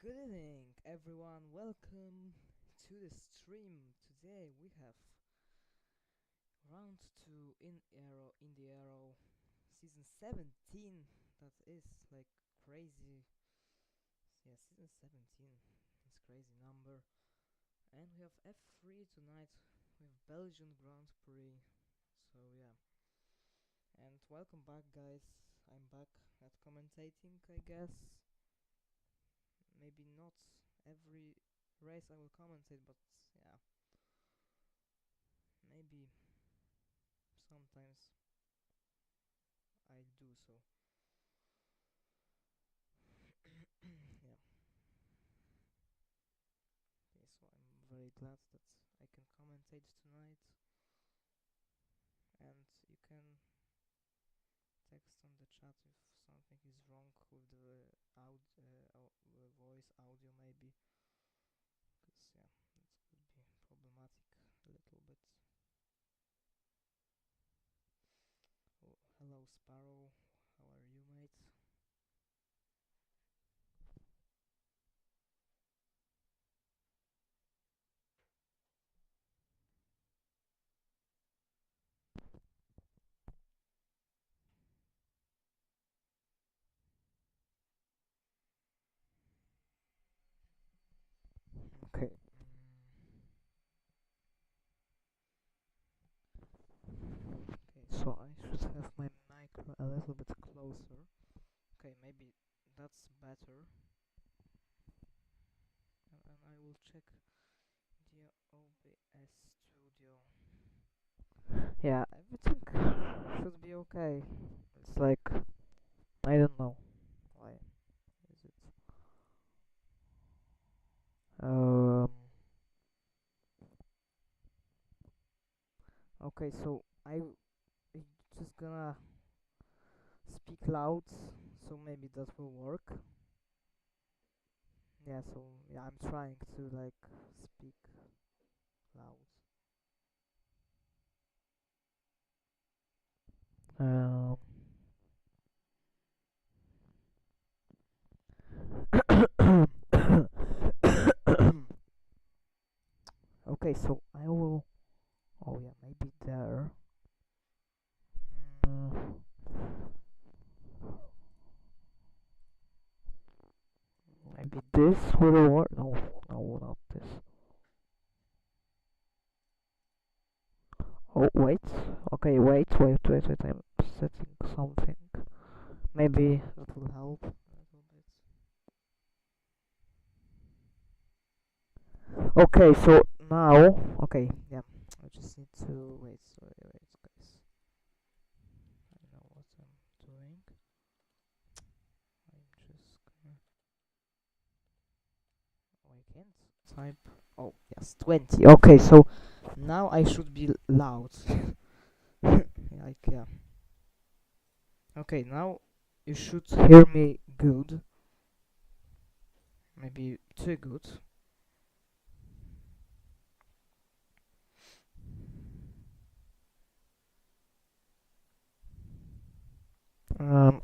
Good evening, everyone. Welcome to the stream. Today we have round 2 in the Ero season 17. That is like crazy. Yeah, season 17. It's crazy number. And we have F3 tonight with Belgian Grand Prix. So yeah. And welcome back, guys. I'm back at commentating, I guess. Maybe not every race I will commentate, but yeah, maybe sometimes I'll do so. Yeah. Okay, so I'm very glad that I can commentate tonight, and you can text on the chat if something is wrong with the voice audio, maybe, because yeah, that could be problematic a little bit. Oh, hello, Sparrow. How are you, mate? Okay. Okay, so I should have my mic a little bit closer. Okay, maybe that's better. And I will check the OBS studio. Yeah, everything should be okay. It's like, I don't know why is it. Um. Okay, so I'm just gonna speak loud, so maybe that will work. Yeah, so yeah, I'm trying to like speak loud. Um. Okay, so I will. Oh yeah, maybe there. Mm, maybe this will work. No, no, not this. Oh wait. Okay, wait. I'm setting something. Maybe that will help a little bit. Okay, so now. Okay, yeah. I just need to wait. Sorry, wait, guys. I don't know what I'm doing. I'm just gonna. Oh, I can't type. Oh, yes, 20. Okay, so now I should be loud. Like, yeah. Okay, now you should hear me good. Maybe too good.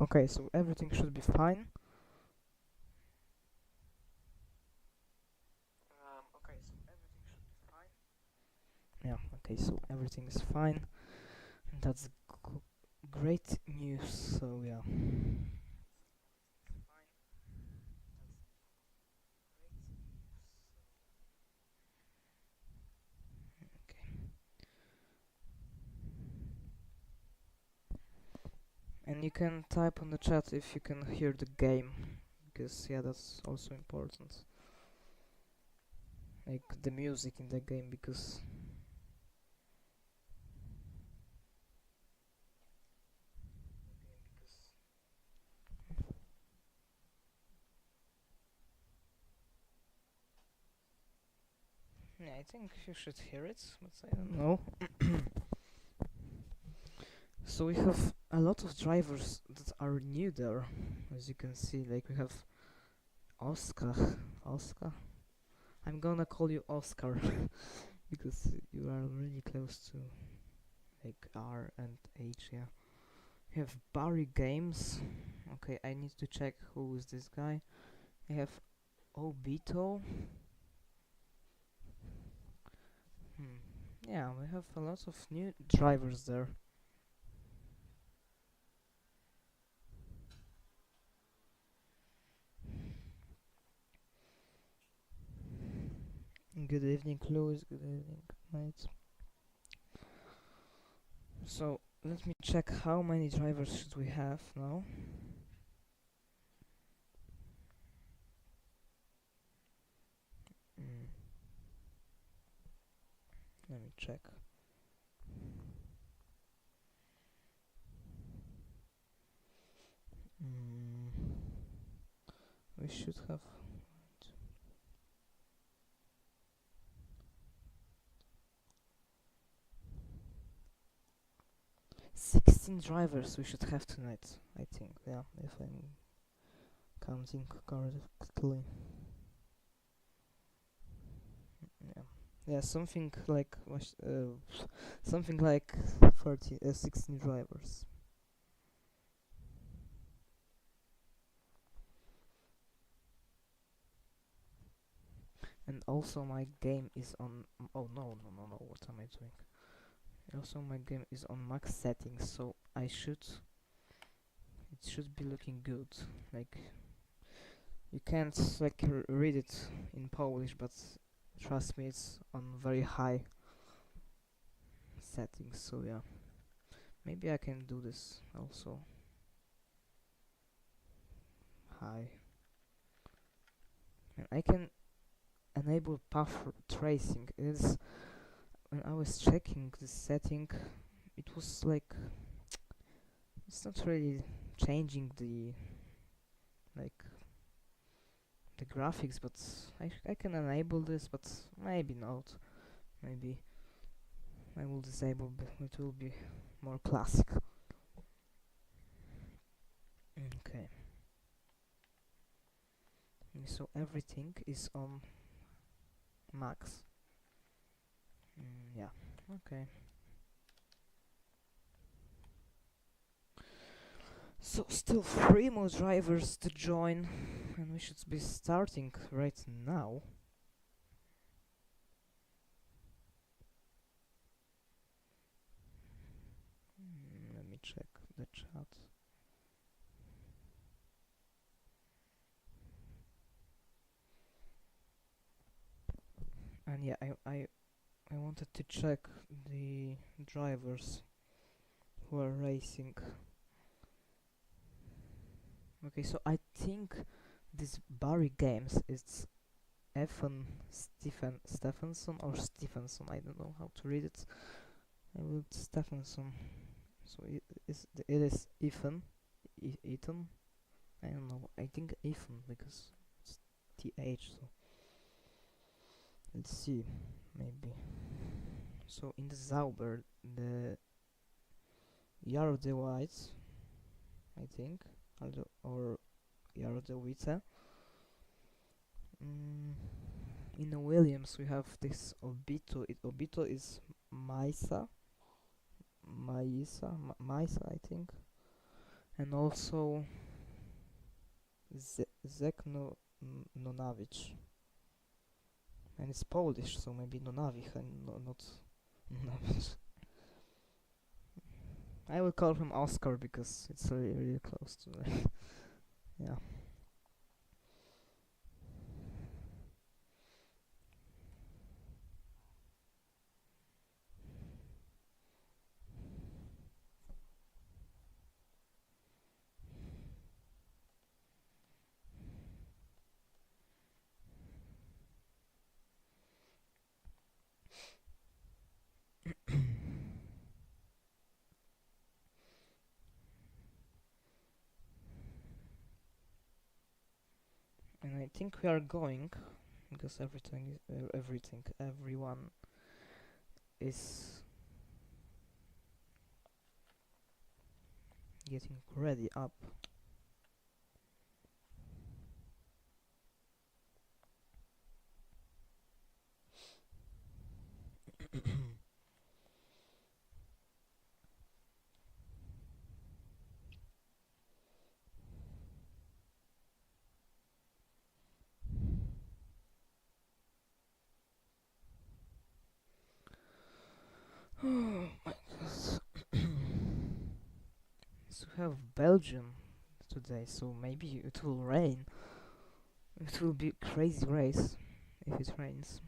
Okay, so everything should be fine. Okay, so everything should be fine. Yeah, okay, so everything is fine. That's great news, so yeah. Okay. And you can type on the chat if you can hear the game, because yeah, that's also important. Like the music in the game, because yeah, I think you should hear it, but I don't know. So we have a lot of drivers that are new there, as you can see. Like we have Oscar. Oscar. I'm gonna call you Oscar because you are really close to like R and H. Yeah. We have Barry Games. Okay, I need to check who is this guy. I have Obito. Hmm. Yeah, we have a lot of new drivers there. Good evening, Louis. Good evening, mate. So let me check how many drivers should we have now. Mm. Let me check. Mm. We should have 16 drivers we should have tonight, I think, yeah, if I'm counting correctly. Yeah, yeah, something like 16 drivers. And also my game is on. Oh no, no, no, no! What am I doing? Also, my game is on max settings, so it should be looking good. Like you can't like read it in Polish, but trust me, it's on very high settings. So yeah, maybe I can do this also high, and I can enable path tracing. Is when I was checking this setting, it was like it's not really changing like the graphics, but I can enable this, but maybe not. Maybe I will disable, but it will be more classic. Okay. So everything is on max. Yeah. Okay. So still 3 more drivers to join, and we should be starting right now. Let me check the chat. And yeah, I wanted to check the drivers who are racing. Okay, so I think this Barry Games is Ethan Stephenson or Stephenson. I don't know how to read it. I will Stephenson. So it is Ethan. I don't know. I think Ethan because it's TH. So let's see. Maybe. So in the Zauber, the Yarde White, I think, or Yarde Witte. In the Williams, we have this Obito. Obito is Maisa, Maisa, I think, and also Zekno Nonavich. And it's Polish, so maybe Nonavich and not Nonavich. I will call him Oscar because it's really, really close to me. Yeah. And I think we are going because everyone is getting ready up. Oh my god. So we have Belgium today, so maybe it will rain. It will be a crazy race if it rains.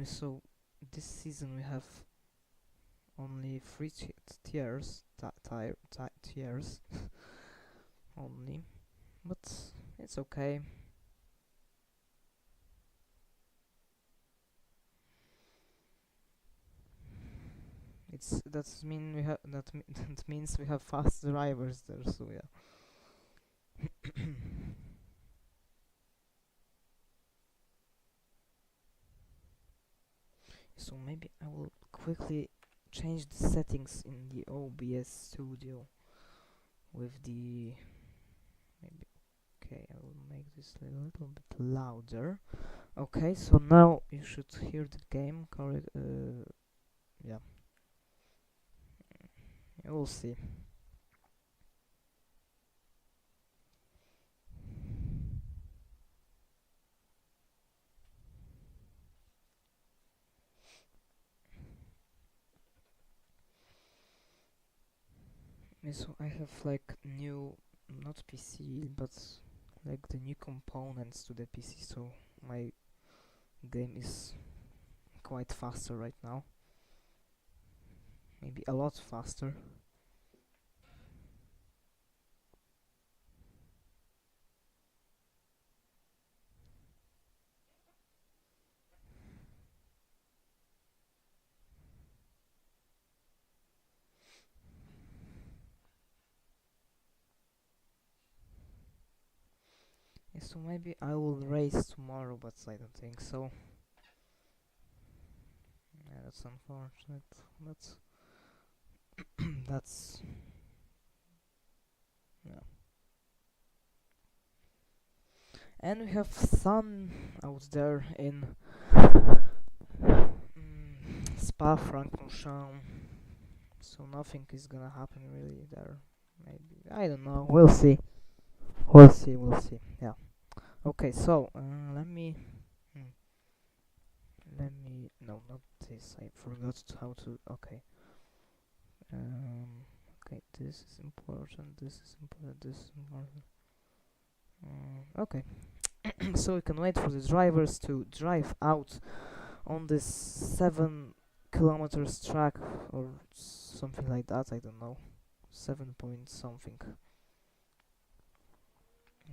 So this season we have only three tiers, tiers only, but it's okay. That's mean we have that means we have fast drivers there. So yeah. So maybe I will quickly change the settings in the OBS studio with the maybe. Okay, I will make this a little bit louder. Okay, so now you should hear the game correct. Yeah, you will see. So I have like new, not PC, but like the new components to the PC. So my game is quite faster right now. Maybe a lot faster. Yeah, so maybe I will race tomorrow, but I don't think so. Yeah, that's unfortunate. That's that's yeah. And we have sun out there in Spa-Francorchamps. So nothing is gonna happen really there. Maybe I don't know. We'll see. We'll see. We'll see. Yeah. Okay. So let me. Hmm, let me. No, not this. I forgot how to. Okay. Okay. This is important. This is important. This is important. Okay. So we can wait for the drivers to drive out on this 7 kilometers track or something like that. I don't know. 7 point something.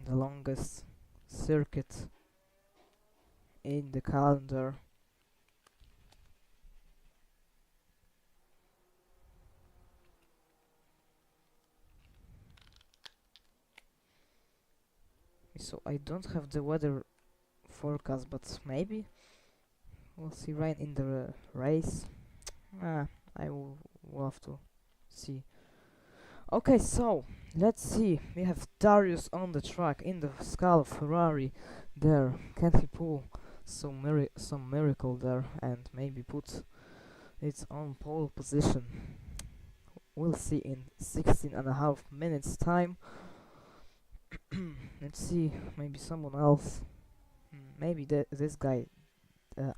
The longest circuit in the calendar. So I don't have the weather forecast, but maybe we'll see rain in the race. I will have to see. Okay, so let's see. We have Darius on the track in the Scala Ferrari. There, can he pull some miracle there and maybe put it on pole position? We'll see in 16.5 minutes time. Let's see, maybe someone else. Maybe this guy.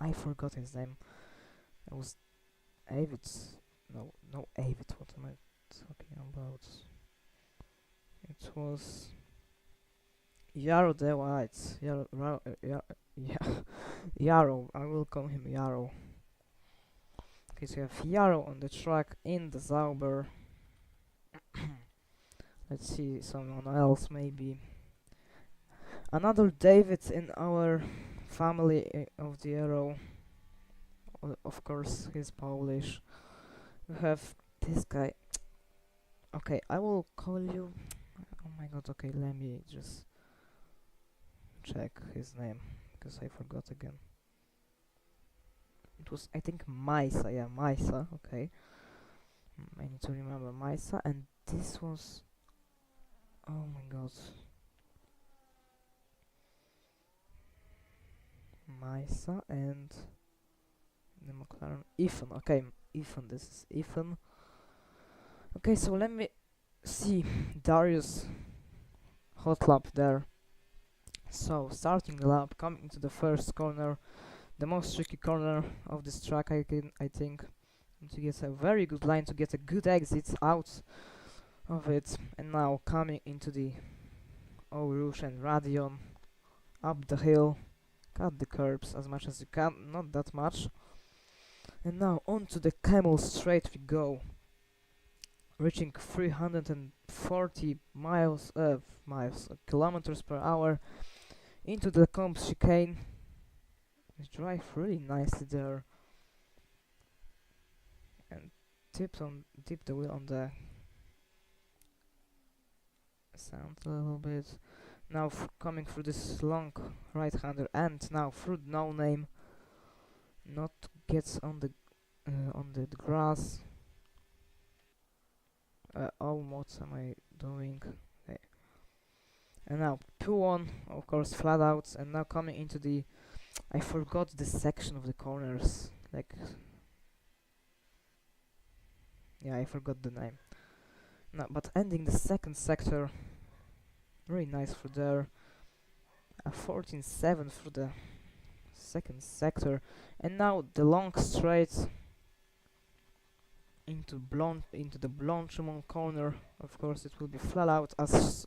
I forgot his name. It was Avid. No, no Avid. What am I talking about? It was Yarrow the White. Yarrow. I will call him Yarrow. Okay, so you have Yarrow on the track in the Zauber. Let's see someone else, maybe another David in our family of the Ero. Of course, he's Polish. We have this guy. Okay, I will call you. Oh my god. Okay, let me just check his name because I forgot again. It was, I think, Maisa. Yeah, Maisa. Okay, I need to remember Maisa. And this was. Oh my god. Maisa and the McLaren. Ethan. Okay, Ethan. This is Ethan. Okay, so let me see. Darius hot lap there. So starting the lap, coming into the first corner, the most tricky corner of this track, I think, to get a very good line, to get a good exit out of it. And now coming into the Eau Rouge and Radion, up the hill, cut the curbs as much as you can, not that much. And now onto the Camel Straight we go, reaching 340 kilometers per hour into the comp chicane. We drive really nicely there and tip the wheel on the sound a little bit. Now coming through this long right-hander, and now through no name, not gets on the grass. Oh, what am I doing? Okay. And now P1, of course, flat out, and now coming into the, I forgot the section of the corners, like, yeah, I forgot the name. No, but ending the second sector, really nice through there. A 14.7 through the second sector, and now the long straight into the Blanchimont corner. Of course, it will be flat out as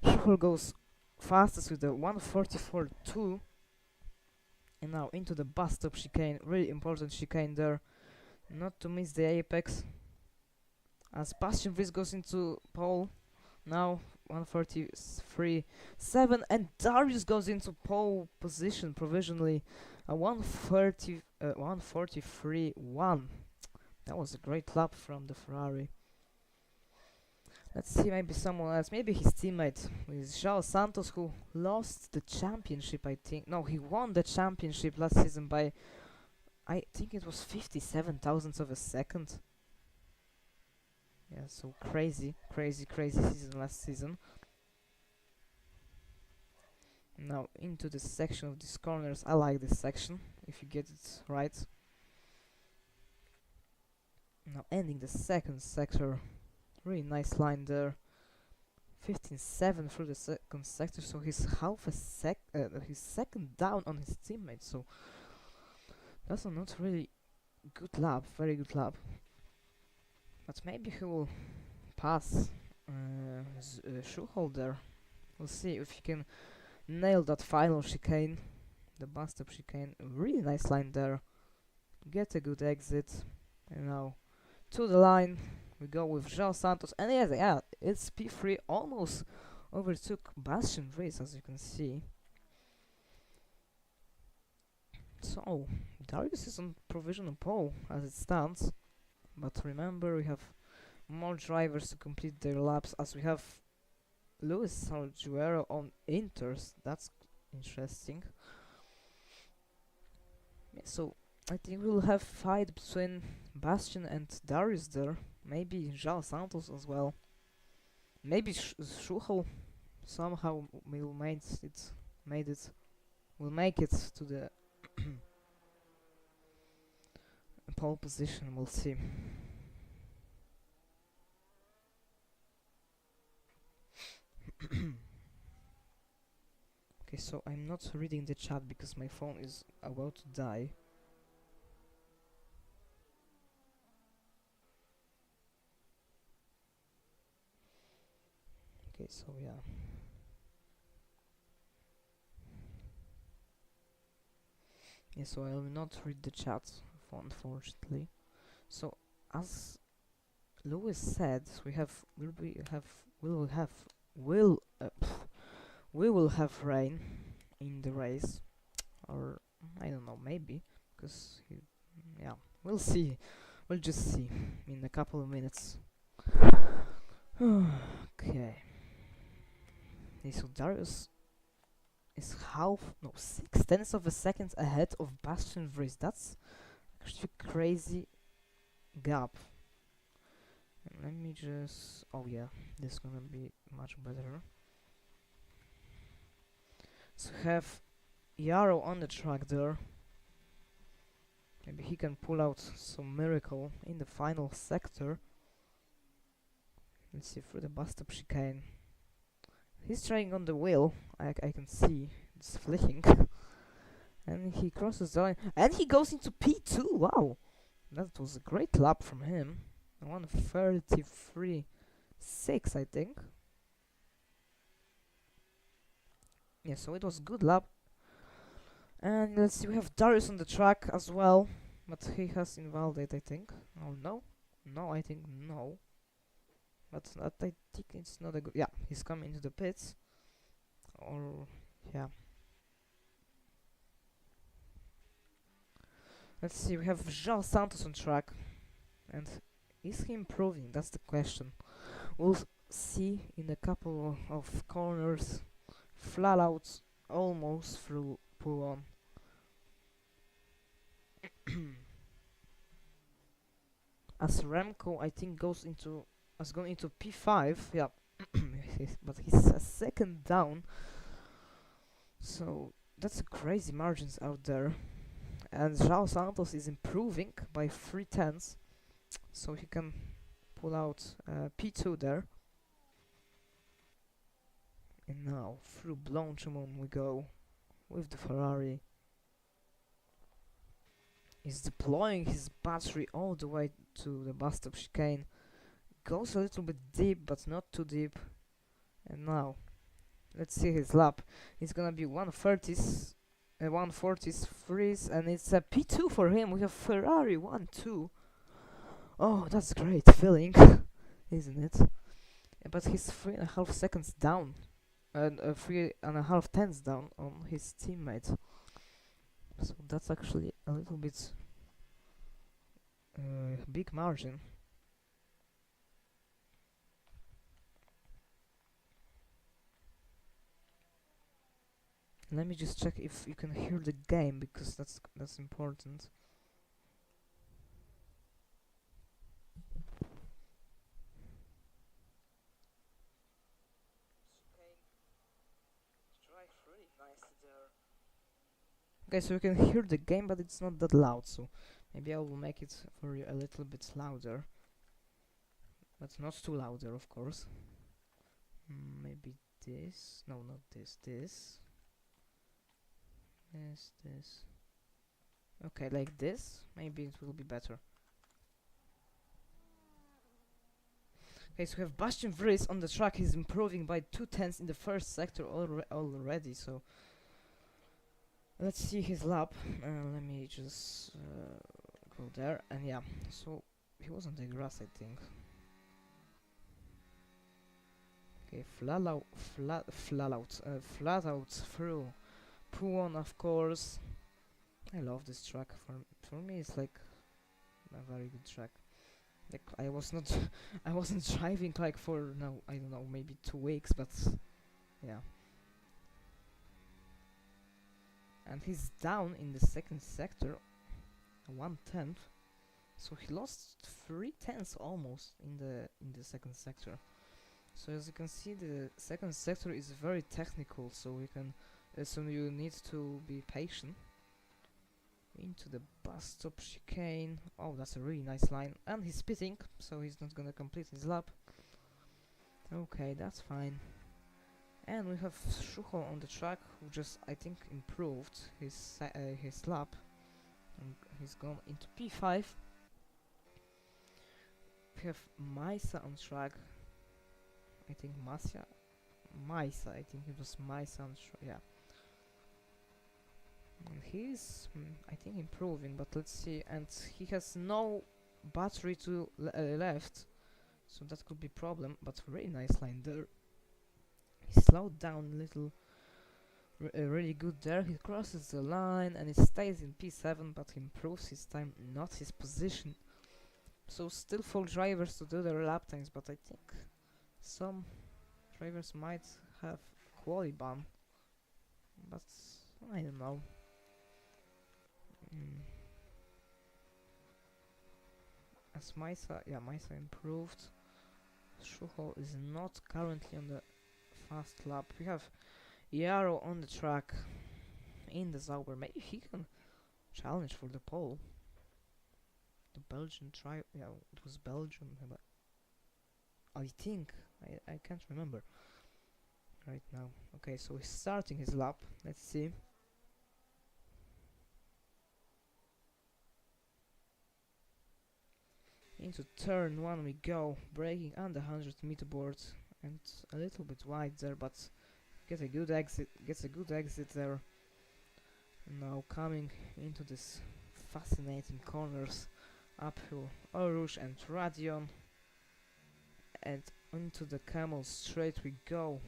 Schuchel goes fastest with the 144.2. And now into the bus stop chicane, really important chicane there, not to miss the apex. As Bastian Vries goes into pole, now 143.7, and Darius goes into pole position provisionally, a 143.1. That was a great lap from the Ferrari. Let's see, maybe someone else, maybe his teammate with João Santos, who lost the championship, I think. No, he won the championship last season by, I think it was 57 thousandths of a second. Yeah, so crazy season last season. Now into the section of these corners. I like this section, if you get it right. Now ending the second sector, really nice line there. 15.7 through the second sector, so he's he's second down on his teammate. So that's a not really good lap, very good lap. But maybe he will pass Schuchel there. We'll see if he can nail that final chicane, the bus stop chicane. Really nice line there. Get a good exit. And now to the line we go with João Santos. And yeah, it's P3, almost overtook Bastian Vries, as you can see. So Darius is on provisional pole as it stands. But remember, we have more drivers to complete their laps, as we have Luis Salguero on Inters. That's interesting. Yeah, so I think we'll have fight between Bastian and Darius there. Maybe João Santos as well. Maybe Schuchel somehow will make it to the pole position. We'll see. Okay, so I'm not reading the chat because my phone is about to die. Okay, so yeah. Yeah, so I will not read the chat, unfortunately. So as Lewis said, we will have rain in the race, or I don't know, maybe, because yeah, we'll see. We'll just see in a couple of minutes. Okay. So Darius is 0.6 of a second ahead of Bastian Vries. That's actually a crazy gap. And let me just, oh yeah, this is gonna be much better. So have Ero on the track there. Maybe he can pull out some miracle in the final sector. Let's see, through the bus stop chicane. He's trying on the wheel. I can see it's flicking. And he crosses the line. And he goes into P2. Wow. That was a great lap from him. 1:33.6, I think. Yeah, so it was a good lap. And let's see, we have Darius on the track as well. But he has invalidated, I think. Oh, no? No, I think no. But that, I think it's not a good... Yeah, he's coming into the pits. Or... yeah. Let's see, we have João Santos on track. And is he improving? That's the question. We'll see in a couple of corners. Flat out, almost through pull on. As Remco, I think, going into P5. Yeah, but he's a second down. So that's a crazy margins out there. And João Santos is improving by 3/10, so he can pull out P2 there. And now through Blanchimon we go with the Ferrari. He's deploying his battery all the way to the bus stop chicane. Goes a little bit deep, but not too deep. And now, let's see his lap. It's gonna be 1:30s, 1:40s freeze, and it's a P2 for him. We have Ferrari 1-2. Oh, that's great feeling, isn't it? But he's 3.5 seconds down, and 3.5 tenths down on his teammate. So that's actually a little bit big margin. Let me just check if you can hear the game, because that's important. Okay, so you can hear the game, but it's not that loud, so maybe I will make it for you a little bit louder. But not too louder, of course. Maybe this. No, not this. This. This. Okay, like this. Maybe it will be better. Okay, so we have Bastian Vries on the track. He's improving by 2/10 in the first sector already, so let's see his lap. Let me just go there. And yeah, so he was on the grass, I think. Okay, flat out through Puon, of course. I love this track. For me, it's like a very good track. Like I wasn't driving like for I don't know, maybe 2 weeks, but yeah. And he's down in the second sector, 1/10. So he lost 3/10 almost in the second sector. So as you can see, the second sector is very technical, so you need to be patient. Into the bus stop chicane. Oh, that's a really nice line. And he's spitting, so he's not gonna complete his lap. Okay, that's fine. And we have Schucho on the track, who just, I think, improved his lap. And he's gone into P5. We have Maisa on track. I think Maisa, I think it was Maisa on track, yeah. And he's, I think, improving, but let's see. And he has no battery to left, so that could be problem. But very nice line there. He slowed down a little, really good there. He crosses the line and he stays in P7, but he improves his time, not his position. So still 4 drivers to do their lap times, but I think some drivers might have quali ban, but I don't know. As Maisa improved. Schucho is not currently on the fast lap. We have Ero on the track in the Sauber. Maybe he can challenge for the pole. The Belgian it was Belgium, but I think I can't remember. right now. Okay, so he's starting his lap. Let's see. Into turn 1 we go, braking on the 100-meter board and a little bit wide there, but gets a good exit there. Now coming into this fascinating corners, uphill Orush and Radion, and into the Camel straight we go.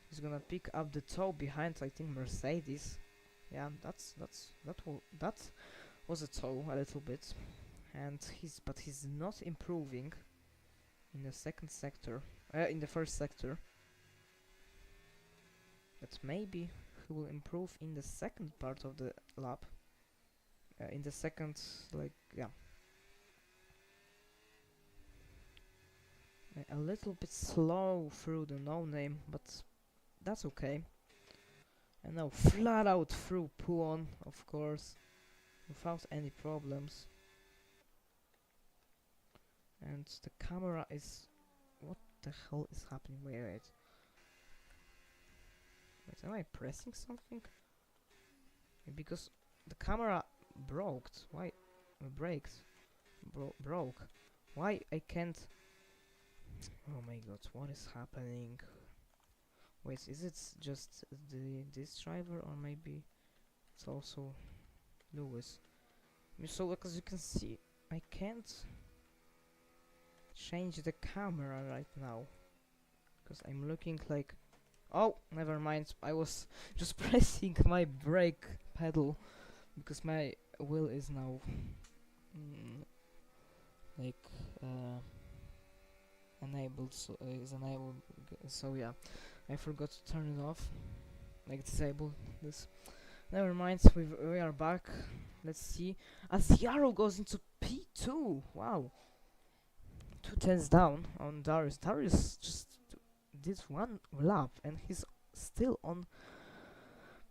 He's gonna pick up the toe behind, I think, Mercedes. Yeah, that was a toe a little bit, and he's not improving in the second sector, in the first sector. But maybe he will improve in the second part of the lap. In the second, like, yeah. A little bit slow through the no-name, but that's okay. And now flat out through Puon, of course, without any problems. And the camera is... What the hell is happening? Wait, am I pressing something? Because the camera broke. Why? Breaks. Broke. Why I can't... Oh my god, what is happening? Wait, is it just this driver, or maybe it's also Lewis? So, as you can see, I can't change the camera right now because I'm looking like... Oh, never mind. I was just pressing my brake pedal because my wheel is now like enabled. So is enabled. So yeah, I forgot to turn it off, like disable this. Never mind. We are back. Let's see. As Yarrow goes into P2. Wow. 2 tenths down on Darius. Darius just did one lap and he's still on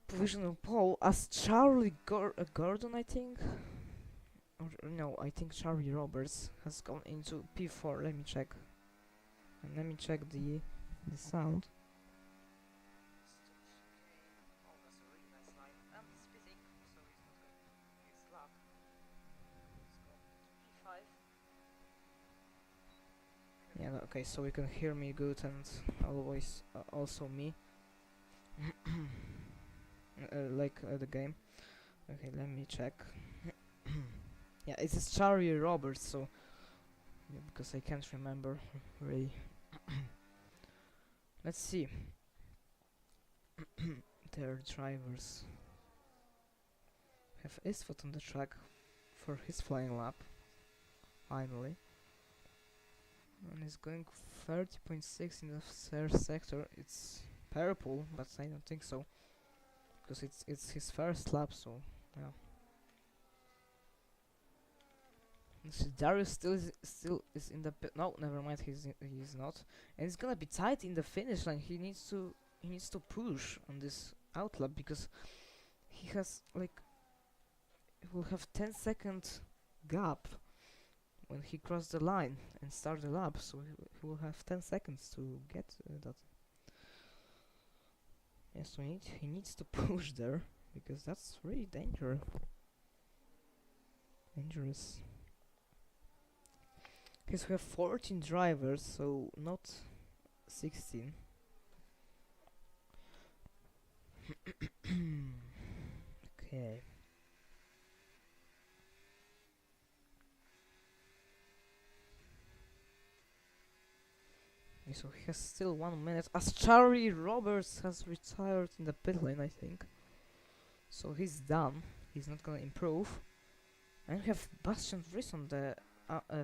provisional pole as Charlie Gordon, I think, or no, I think Charlie Roberts has gone into P4. Let me check, and let me check the sound. Yeah, okay, so you can hear me good and always also me. Like the game. Okay, let me check. Yeah, it is Charlie Roberts, so yeah, because I can't remember really. Let's see. Their drivers have Isfot on the track for his flying lap, finally. And he's going 30.6 in the third sector. It's purple, but I don't think so, because it's his first lap. So yeah. So Darius still is in the pit. No, never mind. He's not, and it's gonna be tight in the finish line. He needs to push on this outlap because he has like he will have 10-second gap when he crossed the line and start the lap, so he will have 10 seconds to get that. Yes, so he needs to push there because that's really dangerous. Okay, so we have 14 drivers, so not 16. Okay. So he has still 1 minute as Charlie Roberts has retired in the pit lane, I think. So he's done. He's not gonna improve. And we have Bastian Vries on the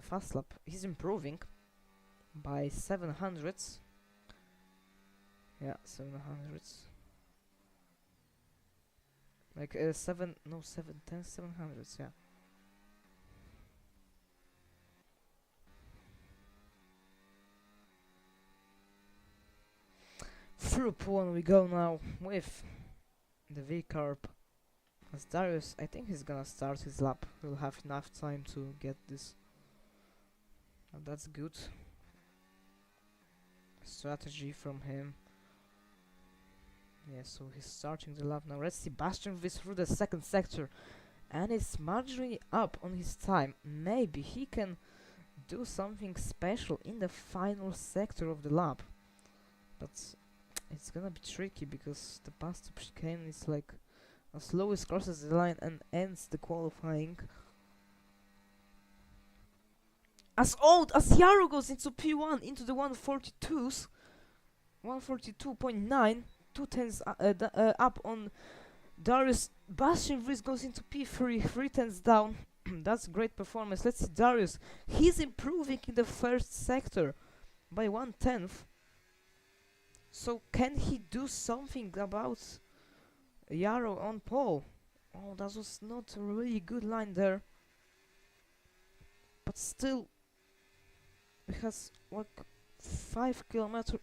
fast lap. He's improving by 700s. Yeah, 700s. Like 700s, yeah. Through P1 we go now with the V-Carb. As Darius, I think he's gonna start his lap. He'll have enough time to get this. And that's good strategy from him. Yeah, so he's starting the lap now. Let's see Bastian Viss through the second sector, and it's marginally up on his time. Maybe he can do something special in the final sector of the lap, but it's gonna be tricky because the past chicane is like as Lewis crosses the line and ends the qualifying. As old as Ero goes into P1 into the 142s, 142.9, 2 tenths up on Darius. Bastian Viss goes into P3, 3 tenths down. That's great performance. Let's see Darius. He's improving in the first sector by 1/10. So can he do something about Ero on pole? Oh, that was not a really good line there. But still, it has like 5 kilometers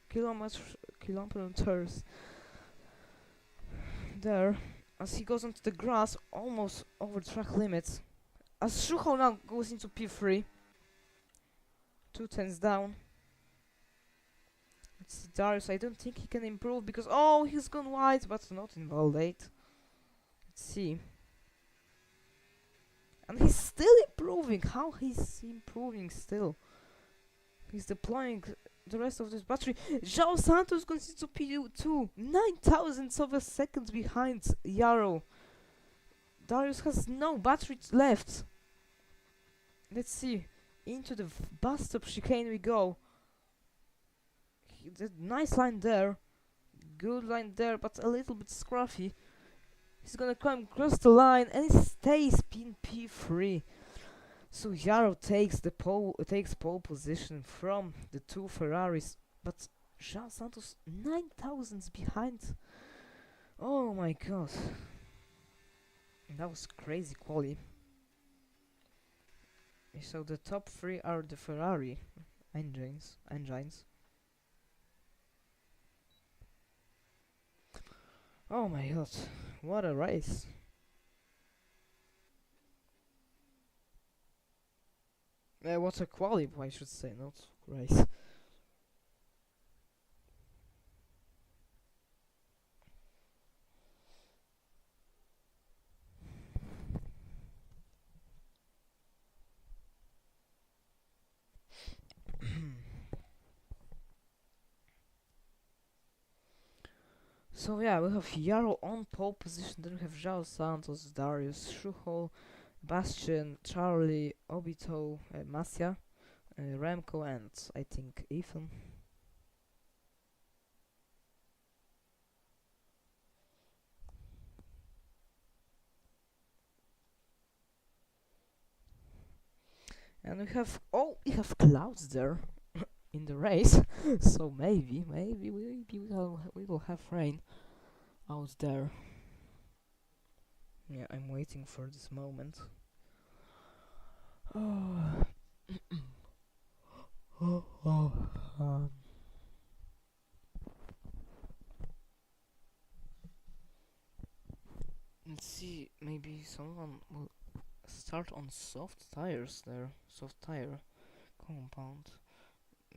there as he goes onto the grass, almost over track limits. As Schuchel now goes into P3, 2 tenths down. Let's see Darius. I don't think he can improve because he's gone wide, but not in validate. Let's see. And he's still improving. How he's improving still? He's deploying the rest of this battery. João Santos goes into P2, 9,000ths of a second behind Ero. Darius has no battery left. Let's see. Into the bus stop chicane we go. Nice line there. Good line there, but a little bit scruffy. He's gonna climb across the line and he stays in P3. So Ero takes pole position from the two Ferraris, but João Santos 9,000ths behind. Oh my god. That was crazy quali. So the top 3 are the Ferrari engines. Oh my god, what a race. What a quali, I should say, not race. So yeah, we have Ero on pole position, then we have João Santos, Darius, Schuchel, Bastian, Charlie, Obito, Masya, Remco, and I think Ethan. And we have clouds there in the race, so maybe we will have rain out there. Yeah, I'm waiting for this moment. Let's see, maybe someone will start on soft tires there, soft tire compound.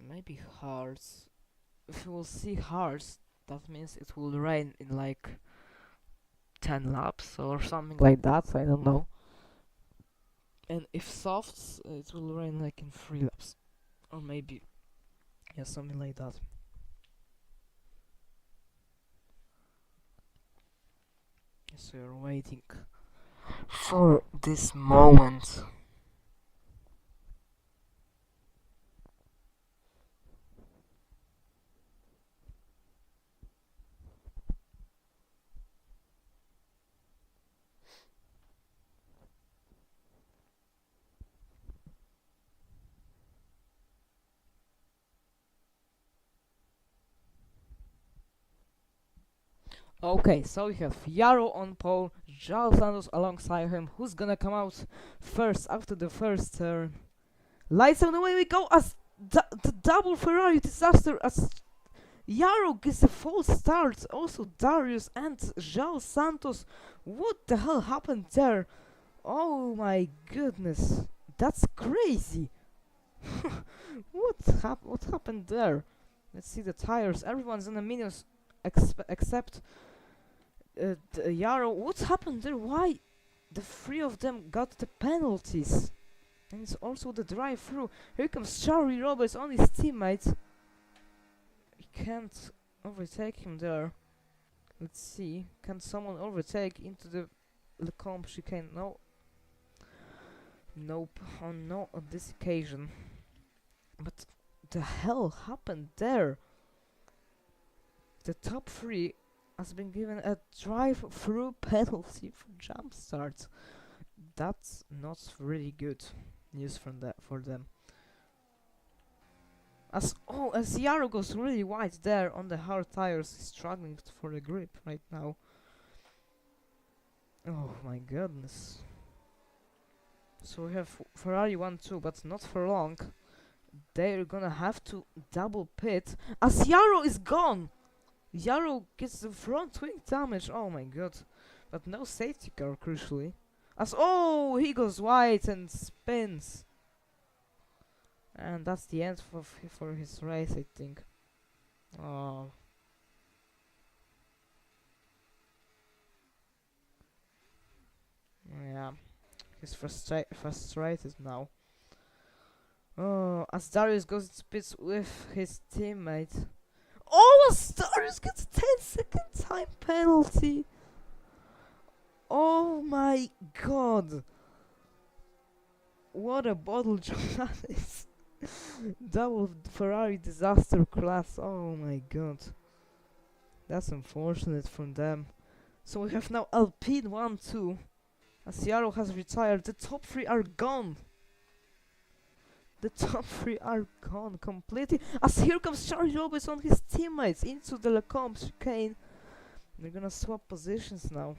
Maybe hards. If we will see hards, that means it will rain in like 10 laps or something like that, I don't know. And if softs, it will rain like in 3 laps. Or maybe, yeah, something like that. So we're waiting for this moment. Okay, so we have Ero on pole, João Santos alongside him. Who's gonna come out first after the first turn? Lights on, away we go as the double Ferrari disaster as Ero gets a false start. Also Darius and João Santos. What the hell happened there? Oh my goodness, that's crazy. What happened there? Let's see the tires. Everyone's in the minus except Yarrow, what's happened there? Why the three of them got the penalties? And it's also the drive-through. Here comes Charlie Roberts on his teammate. He can't overtake him there. Let's see. Can someone overtake into the Lecombe chicane? No. Nope. Oh no, on this occasion. But the hell happened there? The top three has been given a drive-through penalty for jump starts. That's not really good news for them. As Yarrow goes really wide there on the hard tires, he's struggling for the grip right now. Oh my goodness. So we have Ferrari 1-2, but not for long. They're gonna have to double pit as Yarrow is gone! Yarrow gets the front wing damage, oh my god. But no safety car, crucially. As he goes wide and spins. And that's the end for his race, I think. Oh. Yeah. He's frustrated now. Oh, as Darius goes into pits with his teammate. Oh, as Darius gets a 10-second time penalty. Oh my god. What a bottle job that is. Double Ferrari disaster class. Oh my god. That's unfortunate from them. So we have now Alpine 1-2. As Yarrow has retired, the top three are gone. The top three are gone completely. As here comes Charlie Roberts on his teammates into the Lecombe chicane. They're gonna swap positions now.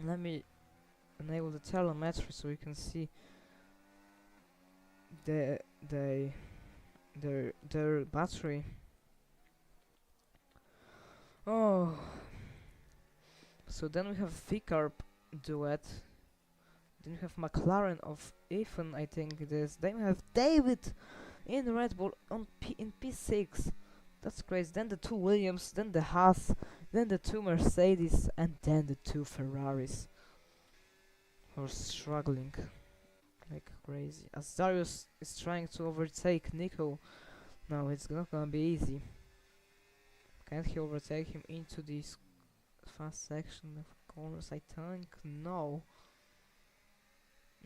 Let me enable the telemetry so we can see their battery. Oh. So then we have Vicarb duet. Then we have McLaren of Ethan, I think it is. Then we have David in Red Bull in P6. That's crazy. Then the two Williams, then the Haas, then the two Mercedes, and then the two Ferraris. Who are struggling like crazy. As Darius is trying to overtake Nico. No, it's not gonna be easy. Can't he overtake him into this fast section of corners? I think no.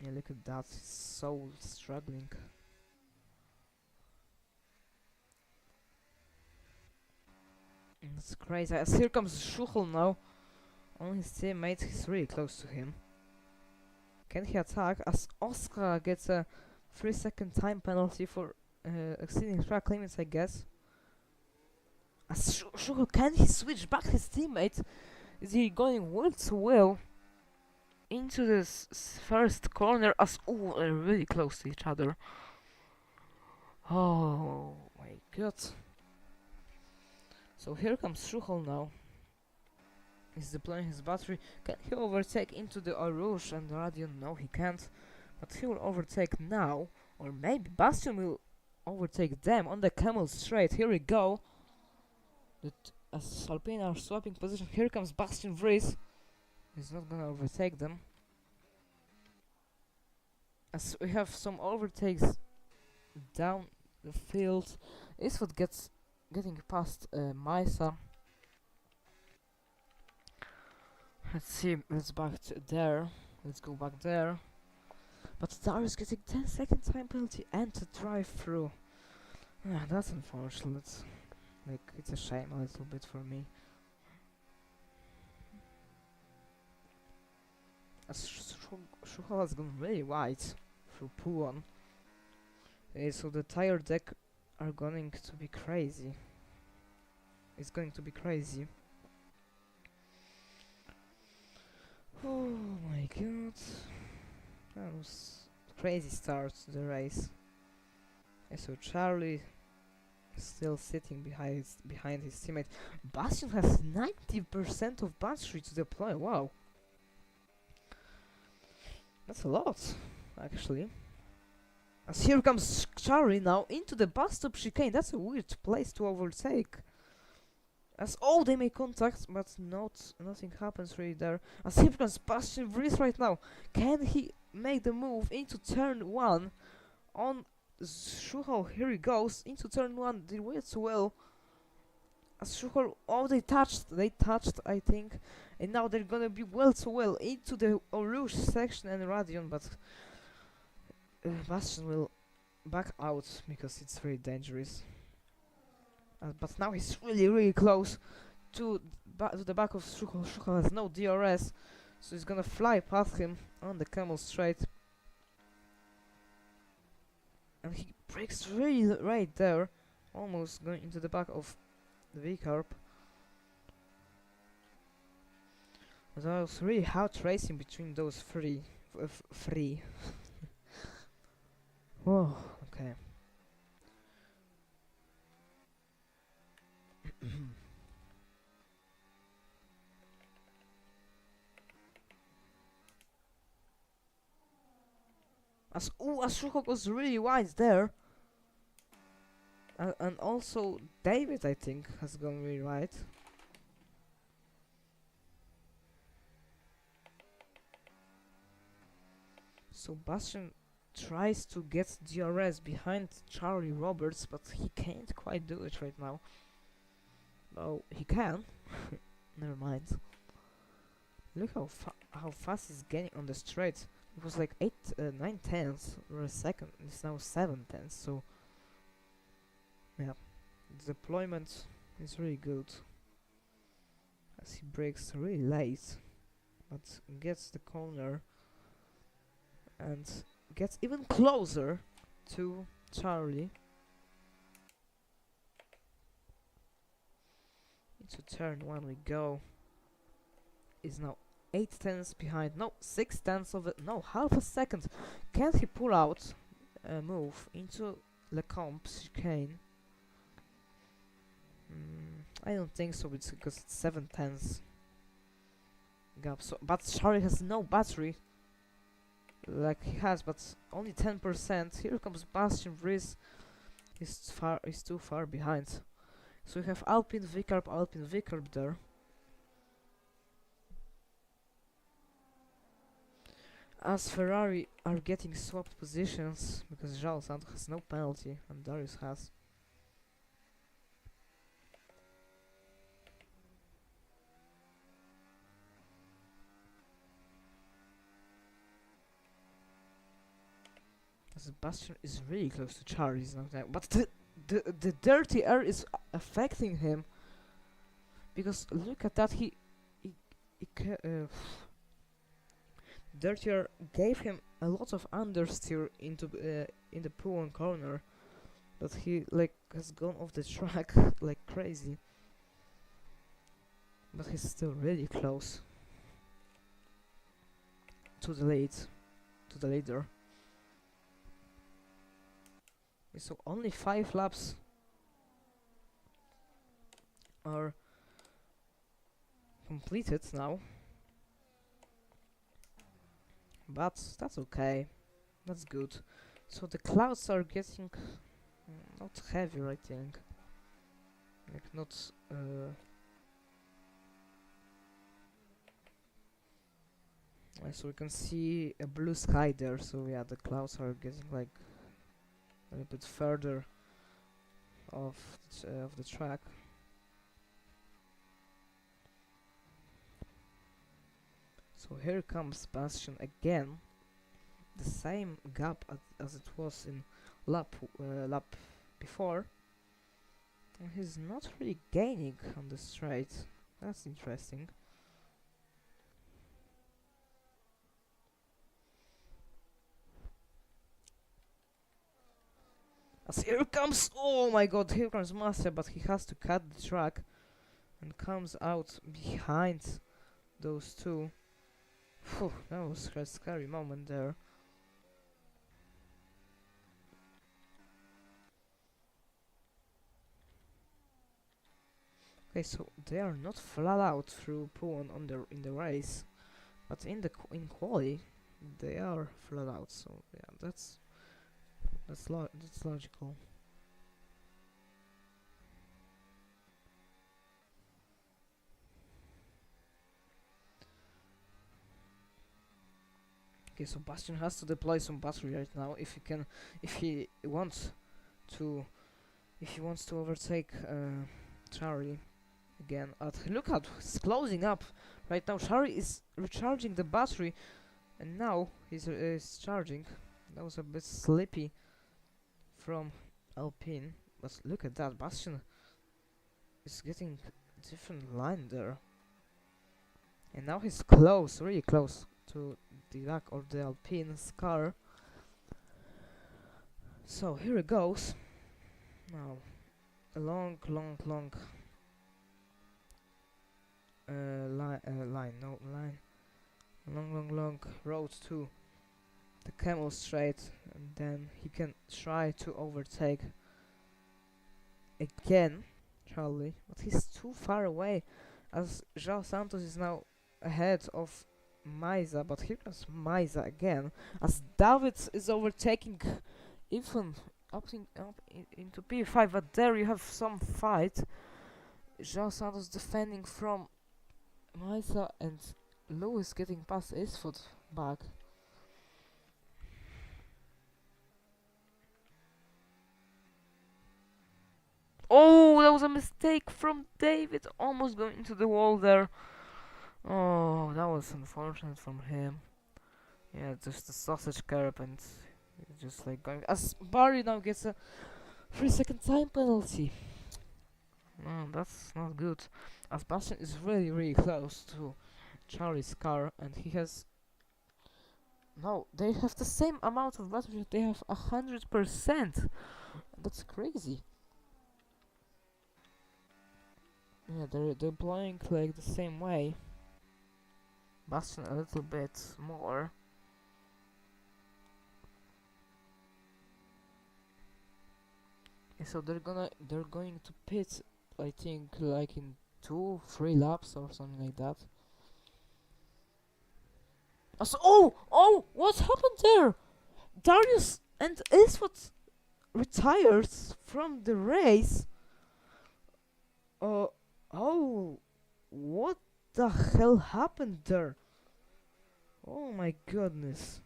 Yeah, look at that, he's so struggling. It's crazy. As here comes Schuchel now. On his teammate, he's really close to him. Can he attack? As Oscar gets a 3-second time penalty for exceeding track limits, I guess. As Schuchel, can he switch back his teammate? Is he going will to will into this first corner? As they're really close to each other. Oh my god. So here comes Schuchel now. He's deploying his battery. Can he overtake into the Arouche and Radion? No, he can't. But he will overtake now. Or maybe Bastion will overtake them on the Camel Straight. Here we go. As Alpine are swapping position, here comes Bastion Vries. He's not gonna overtake them. As we have some overtakes down the field. Is what getting past Maisa. Let's see, let's go back there. But Darius getting 10-second time penalty and to drive through. Yeah, that's unfortunate. Like, it's a shame a little bit for me. As Schuchel has gone really wide through P1. So the tire deck are going to be crazy. It's going to be crazy. Oh my god. That was crazy start to the race. Okay, so Charlie is still sitting behind his teammate. Bastion has 90% of battery to deploy. Wow. That's a lot, actually. As here comes Charlie now into the bus stop chicane. That's a weird place to overtake. As oh, they make contact, but nothing happens really there. As here comes Bastian Vries right now. Can he make the move into turn 1 on Schuchel? Here he goes into turn 1. Did wait so well. As Schuchel, oh, they touched, I think, and now they're gonna be well so well into the Rouge section and Radion, but Bastian will back out because it's very dangerous. But now he's really close to the back of Schuchel. Schuchel has no DRS, so he's gonna fly past him on the Camel Straight. And he breaks really right there, almost going into the back of the V-Carb. But I was really hard racing between those three. Oh, okay. As Schuchel was really wide there. And also David, I think, has gone really right. So Bastian tries to get DRS behind Charlie Roberts, but he can't quite do it right now. Oh, he can. Never mind. Look how fast he's getting on the straight. It was like 9 tenths or a second. It's now 7 tenths. So yeah, the deployment is really good. As he brakes really late, but gets the corner and gets even closer to Charlie. Into turn 1 we go. Is now 8 tenths behind. No, 6 tenths of it. No, half a second. Can't he pull out a move into Lecombe chicane? I don't think so. It's because it's 7 tenths gap. So, but Charlie has no battery. Like he has, but only 10%. Here comes Bastian Vries. He's too far behind. So we have Alpine Vicarb there. As Ferrari are getting swapped positions because João Santos has no penalty and Darius has. Sebastian is really close to Charlie's now, but the dirty air is affecting him because look at that. Dirty air gave him a lot of understeer into in the P1 corner, but he like has gone off the track like crazy. But he's still really close to the leader. So only 5 laps are completed now, but that's okay, that's good. So the clouds are getting not heavier, I think, like not so we can see a blue sky there, so yeah, the clouds are getting like a little bit further of the track. So here comes Bastian again, the same gap as it was in lap before, and he's not really gaining on the straight. That's interesting. As here comes, oh my god, here comes Master, but he has to cut the track and comes out behind those two. Phew, that was a scary moment there. Okay, so they are not flat out through P1 in the race, but in quali they are flat out. So yeah, that's logical. Okay, so Bastion has to deploy some battery right now if he wants to, overtake Charlie again. Look at, he's closing up right now. Charlie is recharging the battery, and now he's charging. That was a bit slippy from Alpine, but look at that. Bastion is getting different line there, and now he's close, really close to the Dak or the Alpine's car. So here it goes. Now a long long road to the Camel Straight, and then he can try to overtake again Charlie, but he's too far away, as João Santos is now ahead of Maisa. But here comes Maisa again, as David is overtaking even into P5, but there you have some fight. João Santos defending from Maisa, and Lewis getting past his foot back. Oh, that was a mistake from David, almost going into the wall there. Oh, that was unfortunate from him. Yeah, just the sausage curb, and just like going, as Barry now gets a 3-second time penalty. No, that's not good, as Bastian is really close to Charlie's car, and he has... No, they have the same amount of battery, they have 100%. That's crazy. Yeah, they're playing like the same way. Bastion a little bit more. Yeah, so they're going to pit, I think, like in 2-3 laps or something like that. So, oh, what happened there? Darius and Isfot retires from the race. Oh, what the hell happened there? Oh my goodness.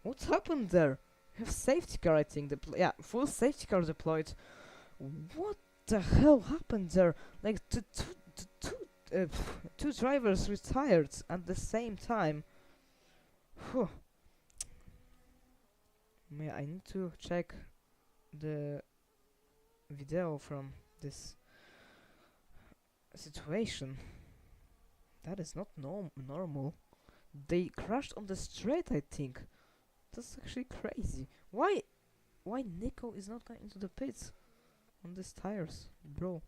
What happened there? You have safety car, I think. Yeah, full safety car deployed. What the hell happened there? Like two drivers retired at the same time. Whew. I need to check the video from this situation. That is not normal. They crashed on the straight, I think. That's actually crazy. Why Nico is not going into the pits on these tires, bro?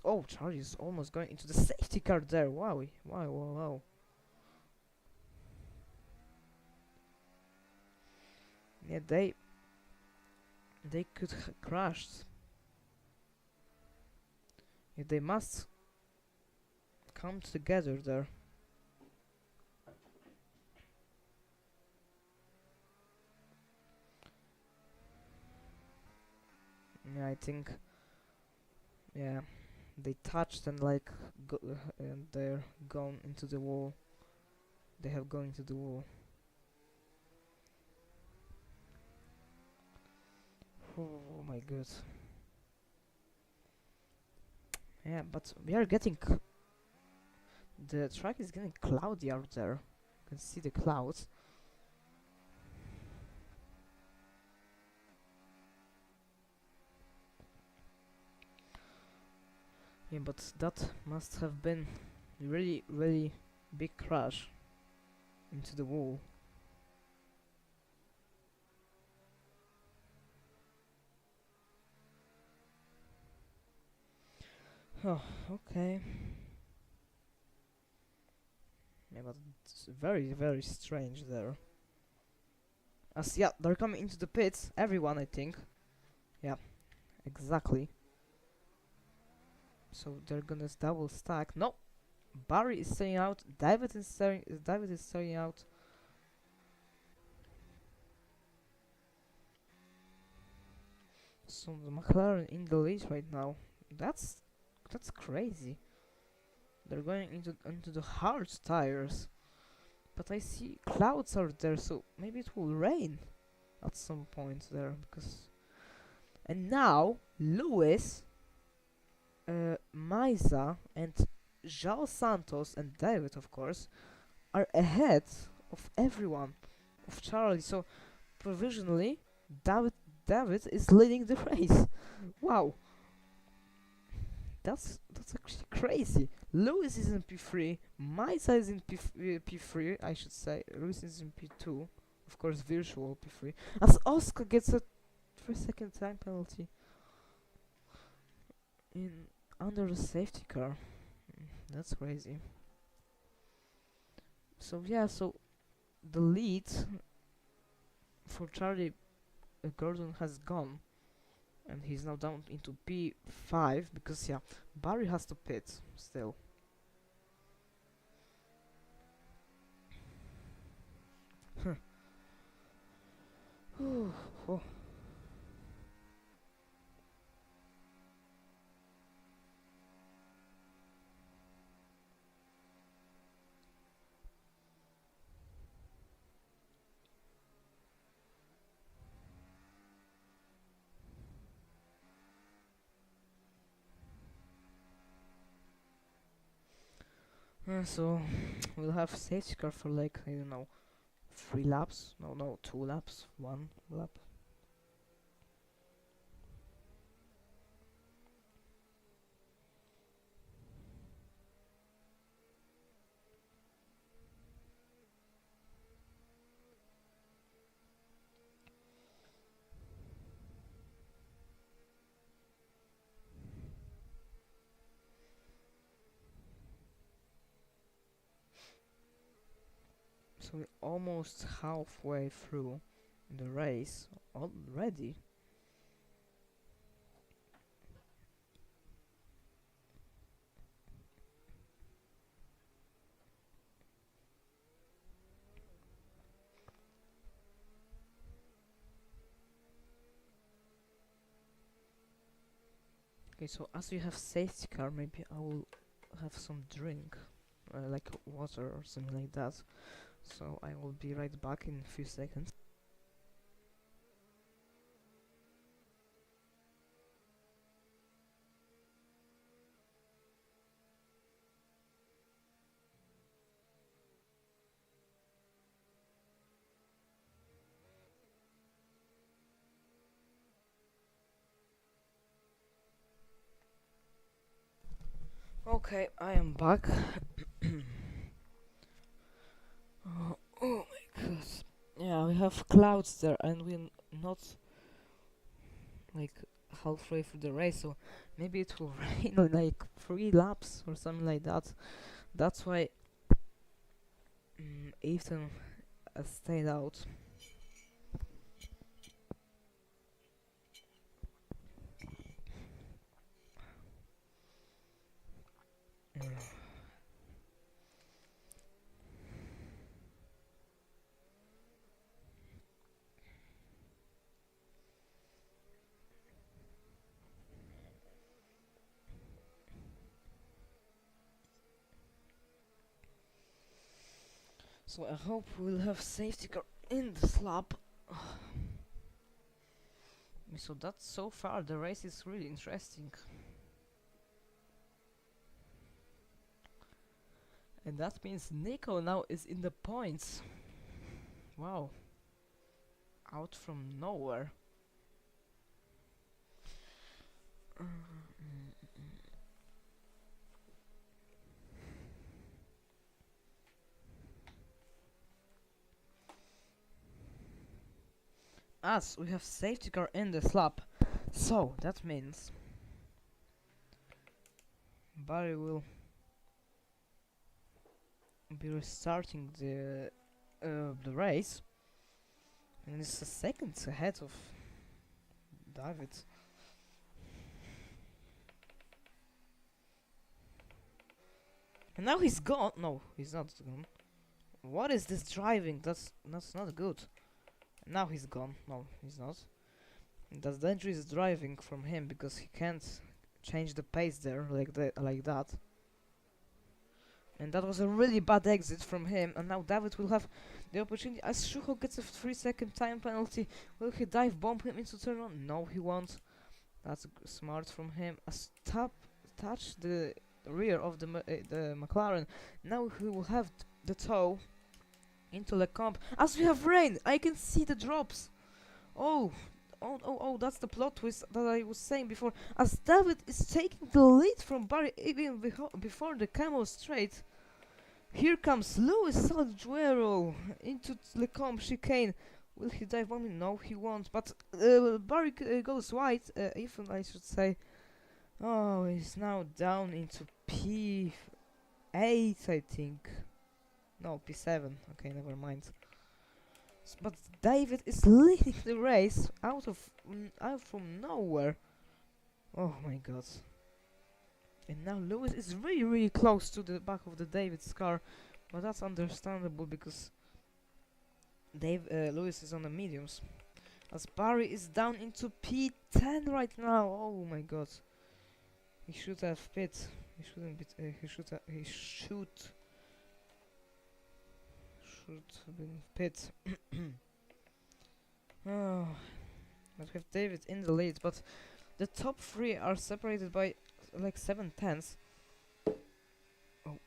Oh, Charlie is almost going into the safety car there. Wow. Yeah, they could have crashed. Yeah, they must come together there. Yeah, I think. Yeah, they touched and like and they're gone into the wall. They have gone into the wall. Oh my god. Yeah, but we are getting... the track is getting cloudy out there. You can see the clouds. Yeah, but that must have been really big crash into the wall. Oh, okay. Yeah, but it's very strange there. As yeah, they're coming into the pits. Everyone, I think. Yeah, exactly. So they're gonna double stack. No, Barry is staying out. David is staying out. So the McLaren in the lead right now. That's crazy. They're going into the hard tires. But I see clouds are there, so maybe it will rain at some point there, because... And now, Lewis, Maisa, and João Santos, and David, of course, are ahead of everyone, of Charlie, so provisionally, David is leading the race. Wow. That's actually crazy. Lewis is in P3, Maisa is in P3, I should say. Lewis is in P2, of course, virtual P3. As Oscar gets a 3-second time penalty in under the safety car. That's crazy. So yeah, so the lead for Charlie Gordon has gone. And he's now down into P5 because, yeah, Barry has to pit still. Oh. So we'll have safety car for like, I don't know, 3 laps? No, 2 laps, 1 lap. So we're almost halfway through the race already. Okay, so as we have safety car, maybe I will have some drink, like water or something like that. So I will be right back in a few seconds. Okay, I am back. Oh my god. Yeah, we have clouds there and we're not like halfway through the race, so maybe it will rain in like 3 laps or something like that. That's why Ethan stayed out. So I hope we'll have safety car in this lap. So that's so far the race is really interesting. And that means Nico now is in the points. Wow. Out from nowhere. As we have safety car in this lap. So that means Barry will be restarting the race, and it's a second ahead of David. And now he's gone. No, he's not gone. What is this driving? That's not good. Now he's gone. No, he's not. That's dangerous driving from him because he can't change the pace there like that. And that was a really bad exit from him. And now David will have the opportunity. As Shuho gets a 3-second time penalty, will he dive bomb him into turn one? No, he won't. That's smart from him. As touch the rear of the McLaren. Now he will have the toe into Lecombe. As we have rain, I can see the drops. Oh, that's the plot twist that I was saying before. As David is taking the lead from Barry even before the Camel Straight. Here comes Luis Salguero into Lecombe chicane. Will he dive on me? No, he won't. But Barry goes wide, even I should say. Oh, he's now down into P8, I think. No, P7. Okay, never mind. But David is leading the race out from nowhere. Oh my god. And now Lewis is really close to the back of the David's car. But that's understandable because Lewis is on the mediums. As Barry is down into P10 right now. Oh my god. He should have pit. He shouldn't be. He should have been pit. Oh, but we have David in the lead, but the top three are separated by like 7/10. Oh,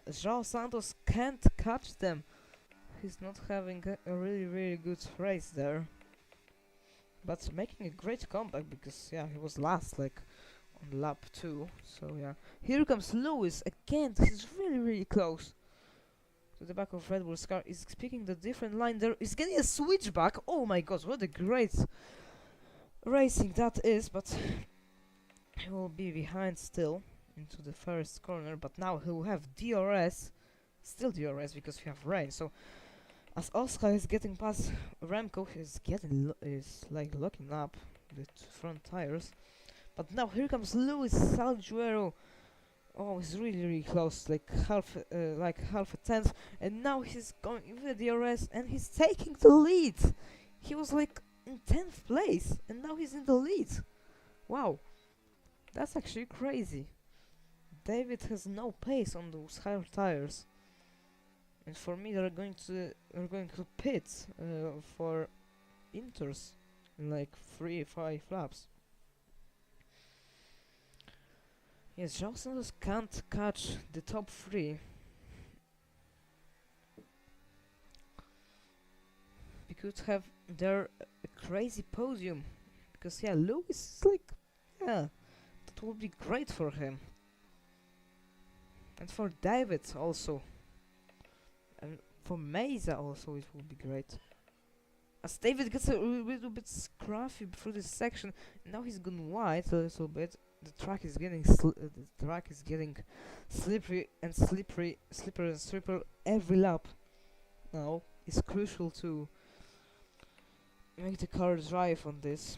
João Santos can't catch them. He's not having a really good race there, but making a great comeback because yeah, he was last like on lap 2. So yeah, here comes Lewis again. He's really close to the back of Red Bull's car. Is speaking the different line there. Is getting a switchback. Oh my god, what a great racing that is. But he will be behind still into the first corner. But now he will have DRS. Still DRS because we have rain. So as Oscar is getting past Remco, is like locking up the front tires. But now here comes Luis Salguero. Oh, he's really close, like half a tenth, and now he's going with the DRS and he's taking the lead. He was like in 10th place, and now he's in the lead. Wow, that's actually crazy. David has no pace on those higher tires, and for me, they're going to pit for inters in like 3-5 laps. Yes, João Santos can't catch the top 3 we could have their crazy podium because yeah, Lewis is like, yeah, that would be great for him and for David also, and for Mesa also it would be great. As David gets a little bit scruffy through this section, now he's gone wide a little bit. The track is getting slippery and slipper every lap. Now it's crucial to make the car drive on this.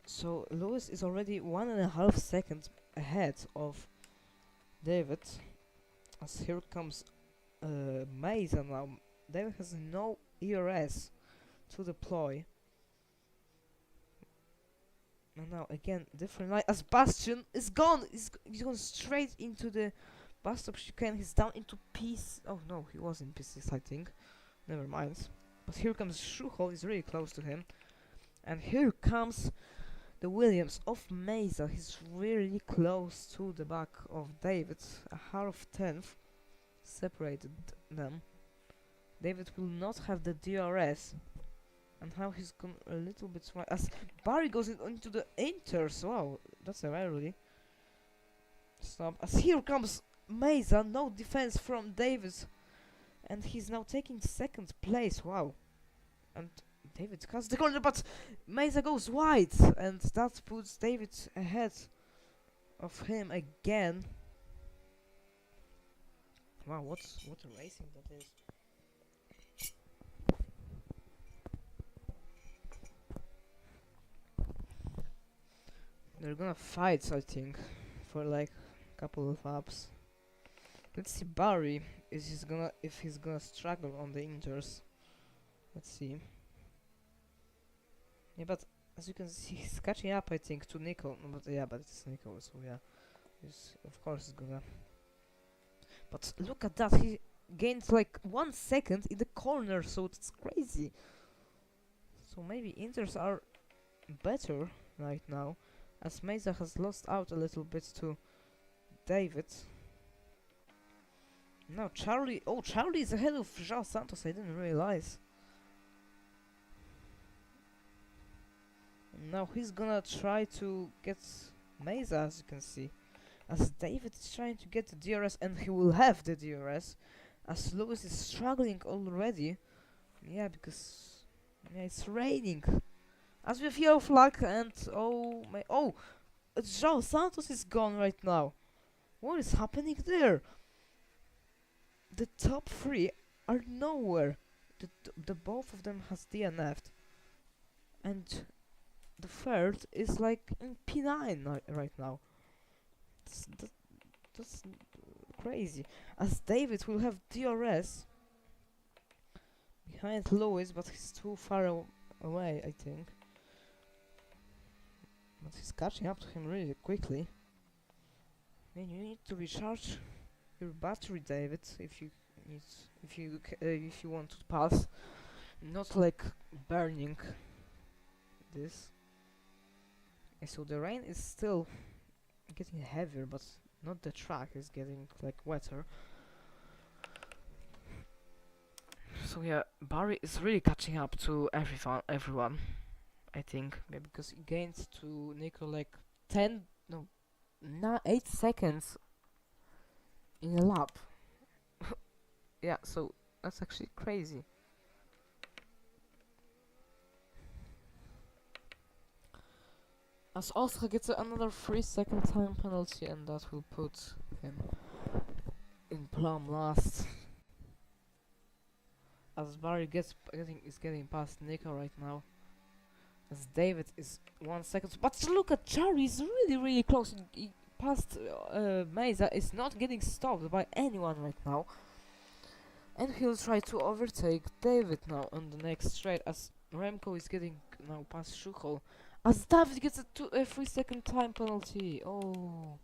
So Lewis is already 1.5 seconds ahead of David. As here comes Mesa now. David has no ERS to deploy. And now again, different line as Bastian is gone. He's gone straight into the bus stop chicane. He's down into P6. Oh no, he was in P6, I think. Never mind. But here comes Schuchel. He's really close to him. And here comes the Williams of Mesa. He's really close to the back of David. A half tenth separated them. David will not have the DRS. And how he's gone a little bit right as Barry goes into the inters. Wow, that's a rarely stop. As here comes Mesa, no defense from Davis, and he's now taking 2nd place. Wow, and David cuts the corner, but Mesa goes wide, and that puts David ahead of him again. Wow, what a racing that is. They're gonna fight, I think, for like a couple of laps. Let's see Barry if he's gonna struggle on the inters. Let's see. Yeah, but as you can see, he's catching up, I think, to Nico. No, but yeah, but it's Nico, so yeah, of course he's gonna. But look at that, he gained like 1 second in the corner, so it's crazy. So maybe inters are better right now, as Mesa has lost out a little bit to David. Now Charlie, oh, Charlie is ahead of João Santos, I didn't realize. Now he's gonna try to get Mesa, as you can see. As David is trying to get the DRS, and he will have the DRS. As Lewis is struggling already. Yeah, because it's raining. As with yellow flag, and oh my, oh, João Santos is gone right now. What is happening there? The top 3 are nowhere. The both of them has DNF'd, and the third is like in P9 right now. That's crazy. As David will have DRS behind Lewis, but he's too far away, I think. But he's catching up to him really quickly. Man, you need to recharge your battery, David, if you want to pass, not like burning this. And so the rain is still getting heavier, but not the track is getting like wetter. So yeah, Barry is really catching up to everyone, I think, because he gained to Nico like 8 seconds in a lap. Yeah, so that's actually crazy. As Oscar gets another 3-second time penalty, and that will put him in plumb last. As Barry is getting past Nico right now. As David is 1 second, but look at Charlie, he's really close. He past Mesa is not getting stopped by anyone right now. And he'll try to overtake David now on the next straight, as Remco is getting now past Schuchel. As David gets a 3-second time penalty. Oh,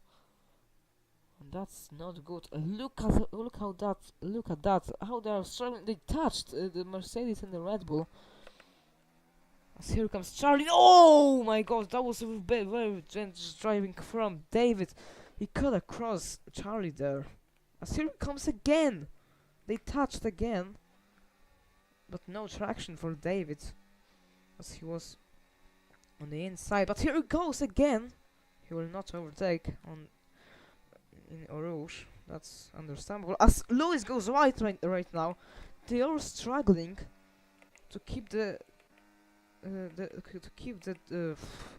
that's not good. Look at that. How they are struggling. They touched the Mercedes and the Red Bull. As here comes Charlie. Oh my God, that was very dangerous driving from David. He cut across Charlie there. As here comes again. They touched again, but no traction for David, as he was on the inside. But here it goes again. He will not overtake in Rouge. That's understandable. As Lewis goes right now, they are struggling to keep the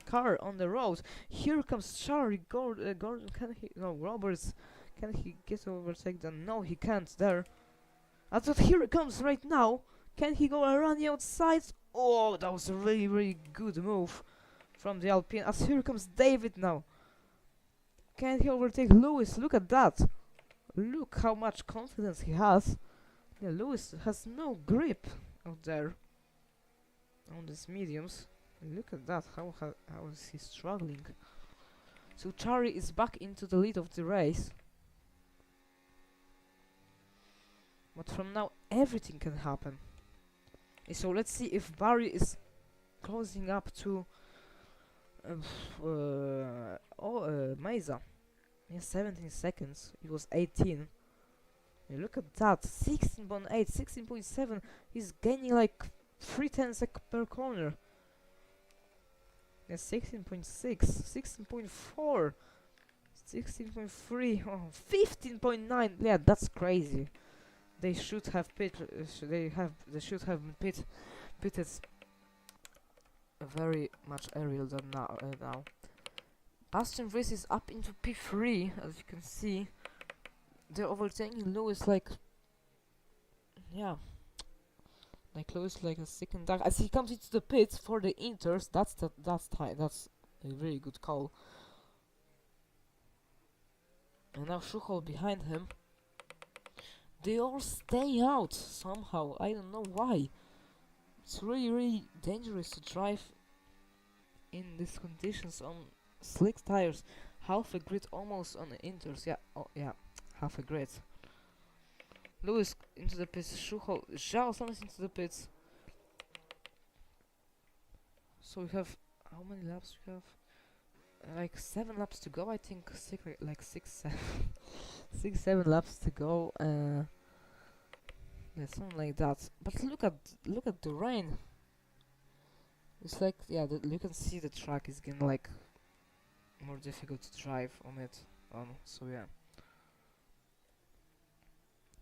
car on the road. Here comes Charlie Gordon. Roberts. Can he get overtake them? No, he can't there. I thought here it comes right now. Can he go around the outside? Oh, that was a really good move from the Alpine. As here comes David now. Can he overtake Lewis? Look at that. Look how much confidence he has. Yeah, Lewis has no grip out there on these mediums. Look at that. How is he struggling? So Charlie is back into the lead of the race. But from now, everything can happen. So let's see if Barry is closing up to Mesa. Yeah, 17 seconds. It was 18. Yeah, look at that. 16.8, 16.7. He's gaining like 3/10 per corner. Yeah, 16.6, 16.4, 16.3, oh, 15.9. Yeah, that's crazy. They should have They should have pitted very much earlier than now. Bastian Rees is up into P3, as you can see. They're overtaking Lewis like Lewis like a second dark. As he comes into the pits for the inters, that's a really good call. And now Schuchel behind him. they all stay out somehow. I don't know why. It's really dangerous to drive in these conditions on slick tires. Half a grid almost on the inters. Yeah, oh yeah, half a grid. Lewis into the pits. Zhao Santos into the pits. So we have, how many laps we have? Like 7 laps to go, I think. Like 6, 7, 6, 7 laps to go. Yeah, something like that. But look at the rain. It's like, yeah, you can see the track is getting like more difficult to drive on it. So yeah.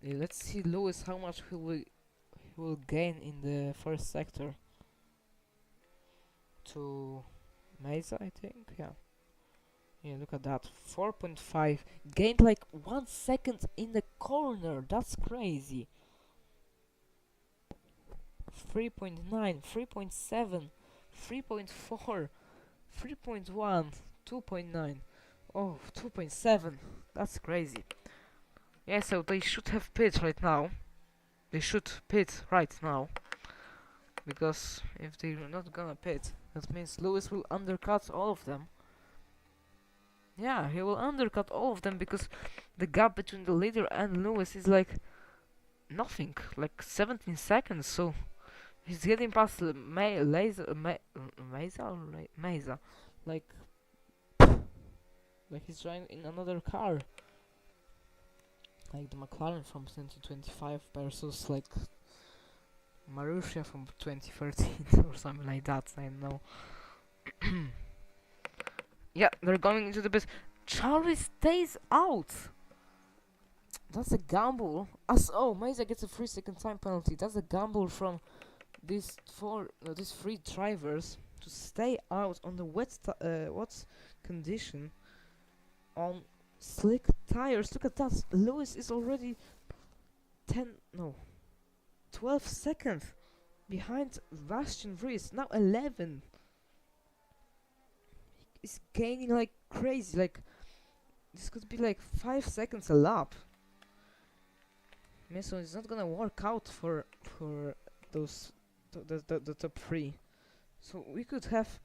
Yeah, let's see Lewis how much he will gain in the first sector. To Mesa, I think. Yeah. Yeah, look at that. 4.5. Gained like 1 second in the corner. That's crazy. 3.9, 3.7, 3.4, 3.1, 2.9. Oh, 2.7. That's crazy. Yeah, so they should have pit right now. They should pit right now. Because if they're not gonna pit, that means Lewis will undercut all of them. Yeah, he will undercut all of them because the gap between the leader and Lewis is like nothing, like 17 seconds. So he's getting past Mesa, like he's driving in another car, like the McLaren from 2025 versus like Marussia from 2013 or something like that. I don't know. Yeah, they're going into the pit. Charlie stays out. That's a gamble. Mesa gets a 3-second time penalty. That's a gamble from these three drivers to stay out on the wet condition on slick tires. Look at that. Lewis is already 12 seconds behind Bastian Vries. Now 11. He's gaining like crazy. Like this could be like 5 seconds a lap. So it's not gonna work out for those the top 3. So we could have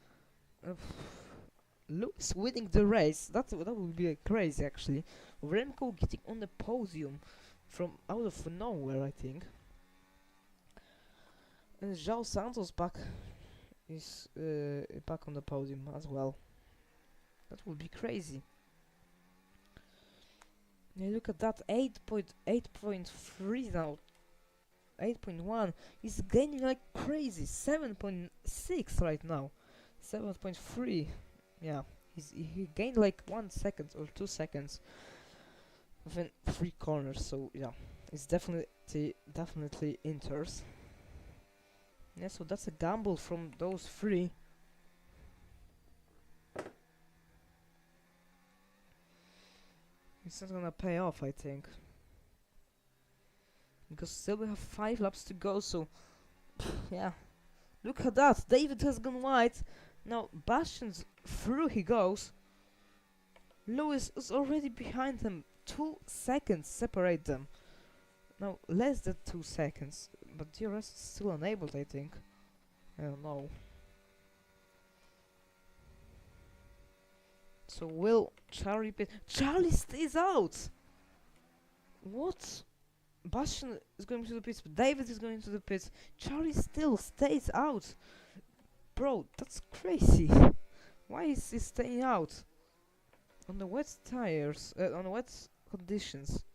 Lewis winning the race. That would be crazy actually. Remco getting on the podium from out of nowhere, I think. And João Santos is back on the podium as well. That would be crazy. Yeah, look at that, 8.3 now. 8.1 is gaining like crazy. 7.6 right now. 7.3. Yeah, he gained like 1 second or 2 seconds within 3 corners. So yeah, it's definitely inters. Yeah, so that's a gamble from those 3. It's not gonna pay off, I think. Because still we have 5 laps to go, so yeah. Look at that, David has gone wide. Now Bastian's through he goes. Lewis is already behind him. 2 seconds separate them. Now less than 2 seconds. But DRS is still enabled, I think. I don't know. So will Charlie pit? Charlie stays out! What? Bastian is going to the pits, but David is going to the pits. Charlie still stays out. Bro, that's crazy. Why is he staying out? On the wet tires, on the wet conditions.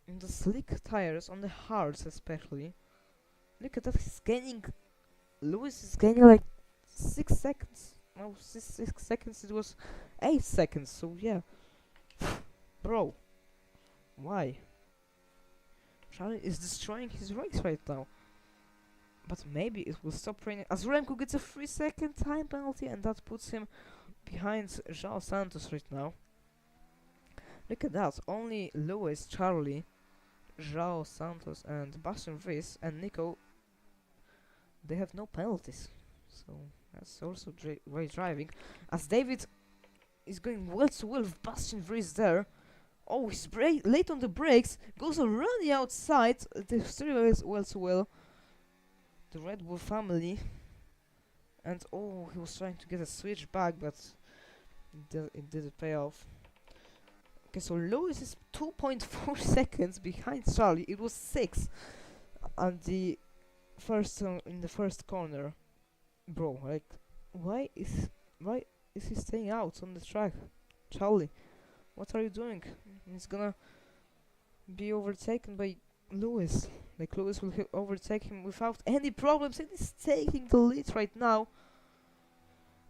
On the slick tires, on the hards especially. Look at that, he's gaining. Lewis is gaining like 6 seconds. No, 6 seconds, it was 8 seconds, so yeah. Bro. Why? Charlie is destroying his race right now. But maybe it will stop raining as Remco gets a 3-second time penalty, and that puts him behind João Santos right now. Look at that, only Lewis, Charlie, João Santos and Bastian Vries and Nico, they have no penalties. So that's also great driving. As David is going well to well with Bastian Vries there. Oh, he's late on the brakes, goes around the outside. The stereo is well. The Red Bull family. And oh, he was trying to get a switch back, but it didn't pay off. Okay, so Lewis is 2.4 seconds behind Charlie. It was 6 at the in the first corner. Bro, like, why is he staying out on the track? Charlie, what are you doing? He's gonna be overtaken by Lewis. Like, Lewis will overtake him without any problems, and he's taking the lead right now.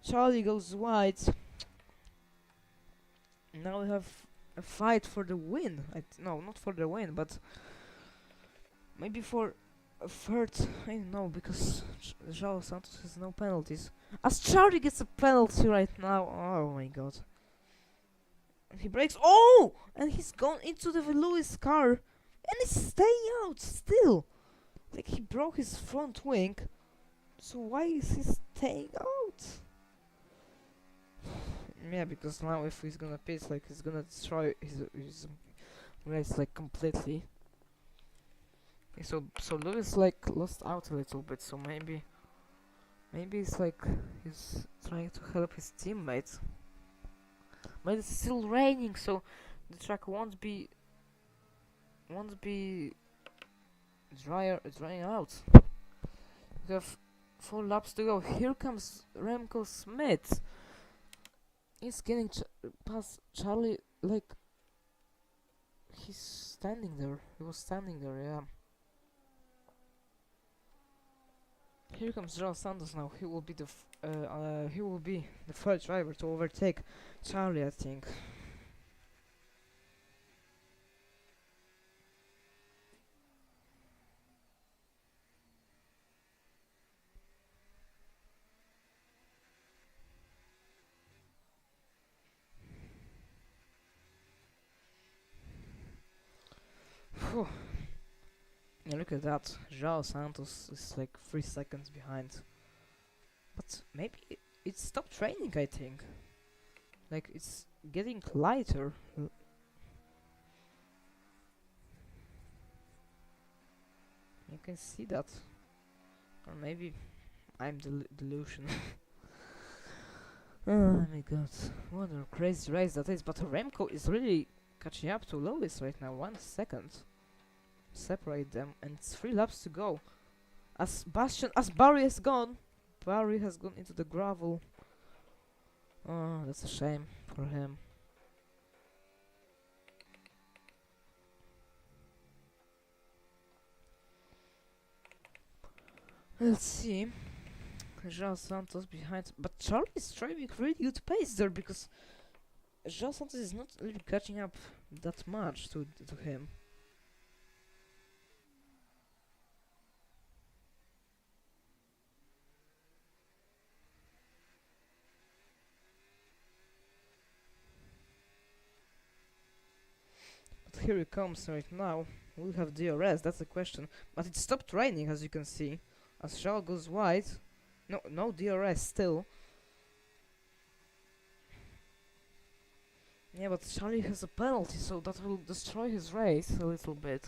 Charlie goes wide. Now we have a fight for the win. No, not for the win, but maybe for a third. I don't know, because João Santos has no penalties. As Charlie gets a penalty right now. Oh my god. And he breaks. Oh! And he's gone into the Lewis car. And he's staying out still. Like, he broke his front wing. So why is he staying out? Yeah, because now if he's gonna pit, like, he's gonna destroy his race, like, completely. Okay, so Lewis, like, lost out a little bit, so maybe it's like he's trying to help his teammates. But it's still raining, so the track won't be drying out. We have 4 laps to go. Here comes Remco Smith. He's getting past Charlie, like, he's standing there. He was standing there, yeah. Here comes João Santos now. He will be the third driver to overtake Charlie, I think. Phew. Yeah, look at that. João Santos is like 3 seconds behind. But maybe it stopped raining, I think. Like, it's getting lighter. You can see that. Or maybe I'm delusional. Oh my god. What a crazy race that is. But Remco is really catching up to Lewis right now. 1 second. Separate them, and it's 3 laps to go. As Barry has gone. Barry has gone into the gravel. Oh, that's a shame for him. Let's see. João Santos behind, but Charlie is driving really good pace there, because João Santos is not really catching up that much to him. Here it comes right now. We'll have DRS, that's the question. But it stopped raining, as you can see. As João goes wide. No DRS still. Yeah, but Charlie has a penalty, so that will destroy his race a little bit.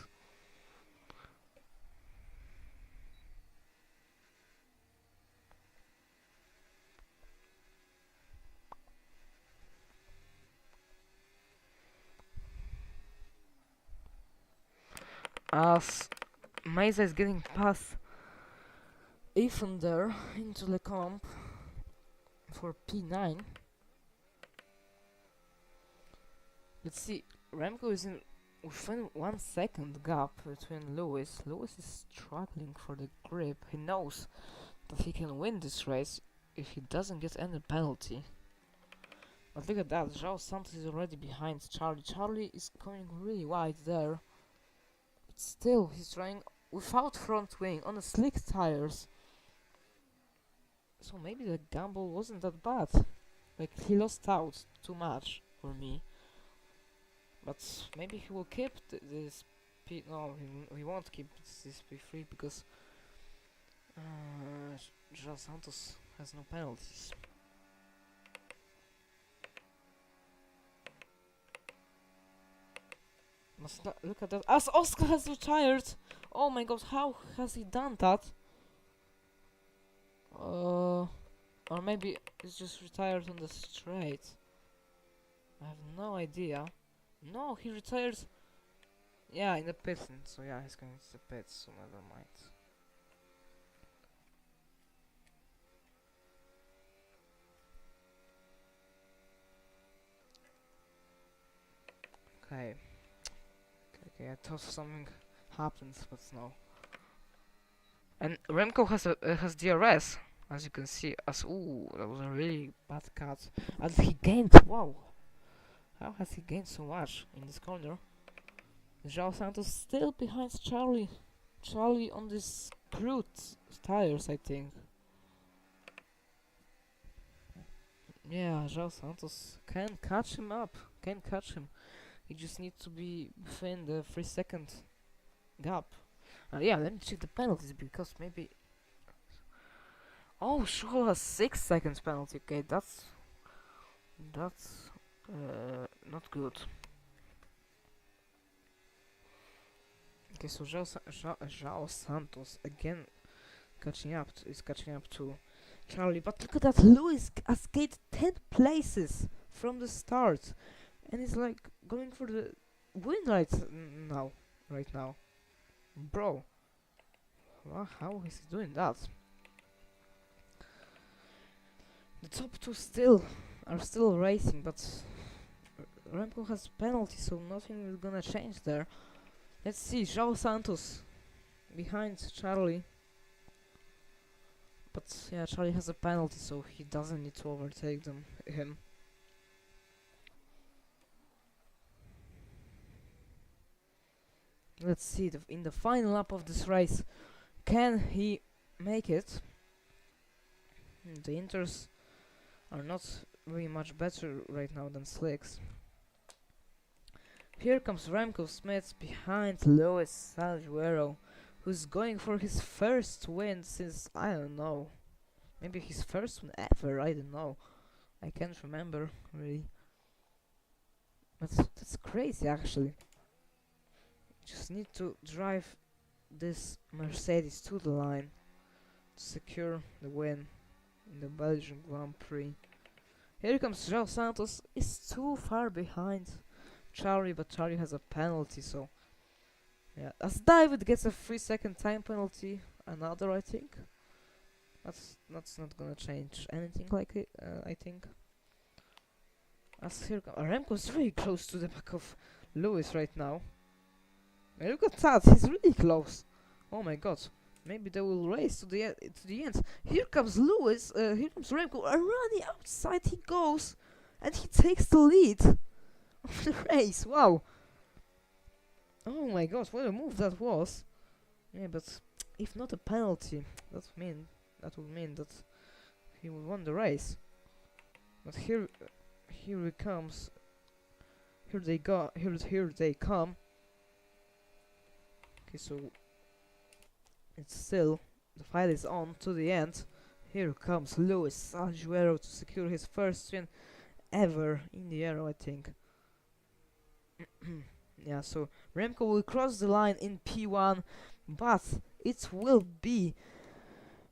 As Mesa is getting past Ethan there into the comp for P9. Let's see, Remco is in within 1 second gap between Lewis. Lewis is struggling for the grip. He knows that he can win this race if he doesn't get any penalty. But look at that, João Santos is already behind Charlie. Charlie is going really wide there. But still, he's trying without front wing on the slick tires. So maybe the gamble wasn't that bad. Like, he lost out too much for me. But maybe he will keep this P. No, he won't keep this P3 because João Santos has no penalties. Look at that. As Oscar has retired! Oh my god, how has he done that? Or maybe he's just retired on the straight. I have no idea. No, he retired. Yeah, in the pits. So yeah, he's going to the pits. So never mind. Okay. Okay. I thought something happens, but no. And Remco has DRS, as you can see. As ooh, that was a really bad cut. And he gained. Wow. How has he gained so much in this corner? João Santos still behind Charlie. Charlie on these crude tires, I think. Yeah, João Santos can catch him up. Can catch him. He just needs to be within the 3 second gap. Yeah, let me check the penalties because maybe. Oh, Schull has 6 seconds penalty. Okay, that's not good. Okay, so João Santos again is catching up to Charlie. But look at that, Lewis has gained 10 places from the start, and he's like going for the win right now, bro. Well, how is he doing that? The top two are still racing, but Remco has penalty, so nothing is gonna change there. Let's see, João Santos behind Charlie. But yeah, Charlie has a penalty, so he doesn't need to overtake him. Let's see, in the final lap of this race, can he make it? The Inters are not really much better right now than Slicks. Here comes Remco Smith behind Lewis Salguero, who's going for his first win since, I don't know, maybe his first one ever, I don't know. I can't remember, really. But that's crazy, actually. Just need to drive this Mercedes to the line to secure the win in the Belgian Grand Prix. Here comes João Santos, is too far behind Charlie, but Charlie has a penalty, so yeah. As David gets a 3 second time penalty, another, I think. That's not gonna change anything like it, I think. As here Remco's really close to the back of Lewis right now. Hey, look at that, he's really close. Oh my god. Maybe they will race to the end. Here comes Lewis, here comes Remco, running outside he goes, and he takes the lead of the race. Wow. Oh my god, what a move that was. Yeah, but if not a penalty, that would mean that he would won the race. But here he comes. Here they come. Okay, so it's still, the fight is on to the end. Here comes Lewis Salguero to secure his first win ever in the Ero, I think. Yeah, so Remco will cross the line in P1, but it will be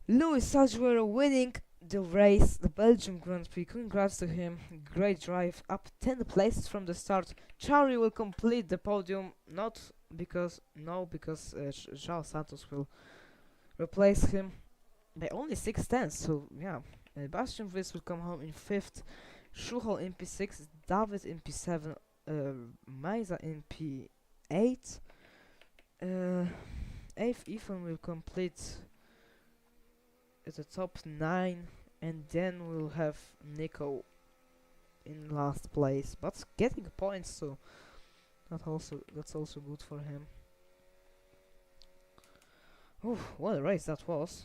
Lewis Salguero winning the race, the Belgian Grand Prix. Congrats to him, great drive, up 10 places from the start. Charlie will complete the podium, because João Santos will replace him by only 6 tenths. So yeah, Bastian Viss will come home in 5th, Schuchel in P6, David in P7, Maisa in P8. 8th Ethan will complete at the top 9, and then we'll have Nico in last place, but getting points, so that's also good for him. Oh, what a race that was.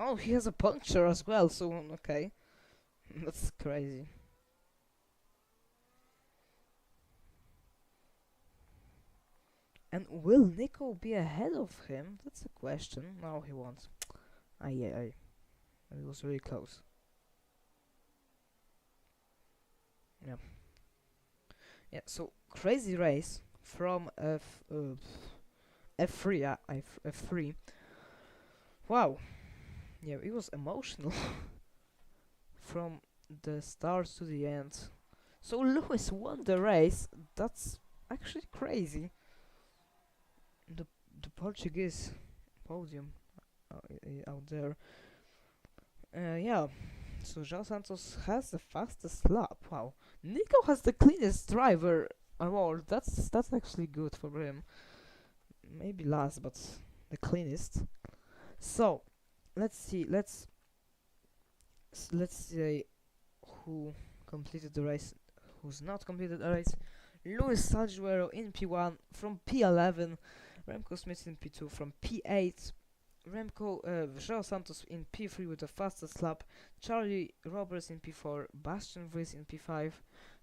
Oh, he has a puncture as well, so okay. That's crazy. And will Nico be ahead of him? That's a question. No, he won't. Yeah, it was really close. Yeah. Yeah, so crazy race from F3, yeah, F3. Wow. Yeah, it was emotional from the start to the end. So Lewis won the race. That's actually crazy. The the Portuguese podium out there. Yeah. So João Santos has the fastest lap. Wow. Nico has the cleanest driver award. That's actually good for him. Maybe last, but the cleanest. So let's see. Let's say who completed the race, who's not completed the race. Luis Salguero in P1 from P11, Remco Smith in P2 from P8, João Santos in P3 with the fastest lap, Charlie Roberts in P4, Bastian Vries in P5,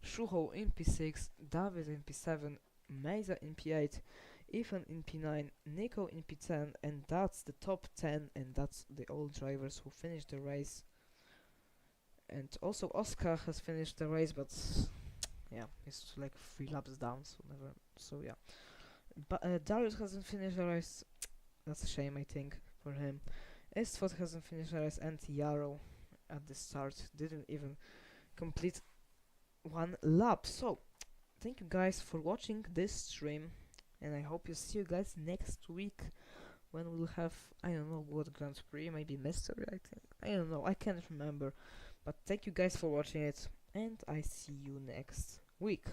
Schuho in P6, David in P7, Meza in P8, Ethan in P9, Nico in P10, and that's the top 10, and that's the all drivers who finished the race. And also Oscar has finished the race, but yeah, he's like 3 laps down, so never. So yeah, but Darius hasn't finished the race. That's a shame, I think, for him. Estvot hasn't finished the race, and Yarrow at the start didn't even complete 1 lap. So thank you guys for watching this stream, and I hope you see you guys next week when we'll have, I don't know what Grand Prix, maybe Mystery, I think. I don't know, I can't remember. But thank you guys for watching it, and I see you next week.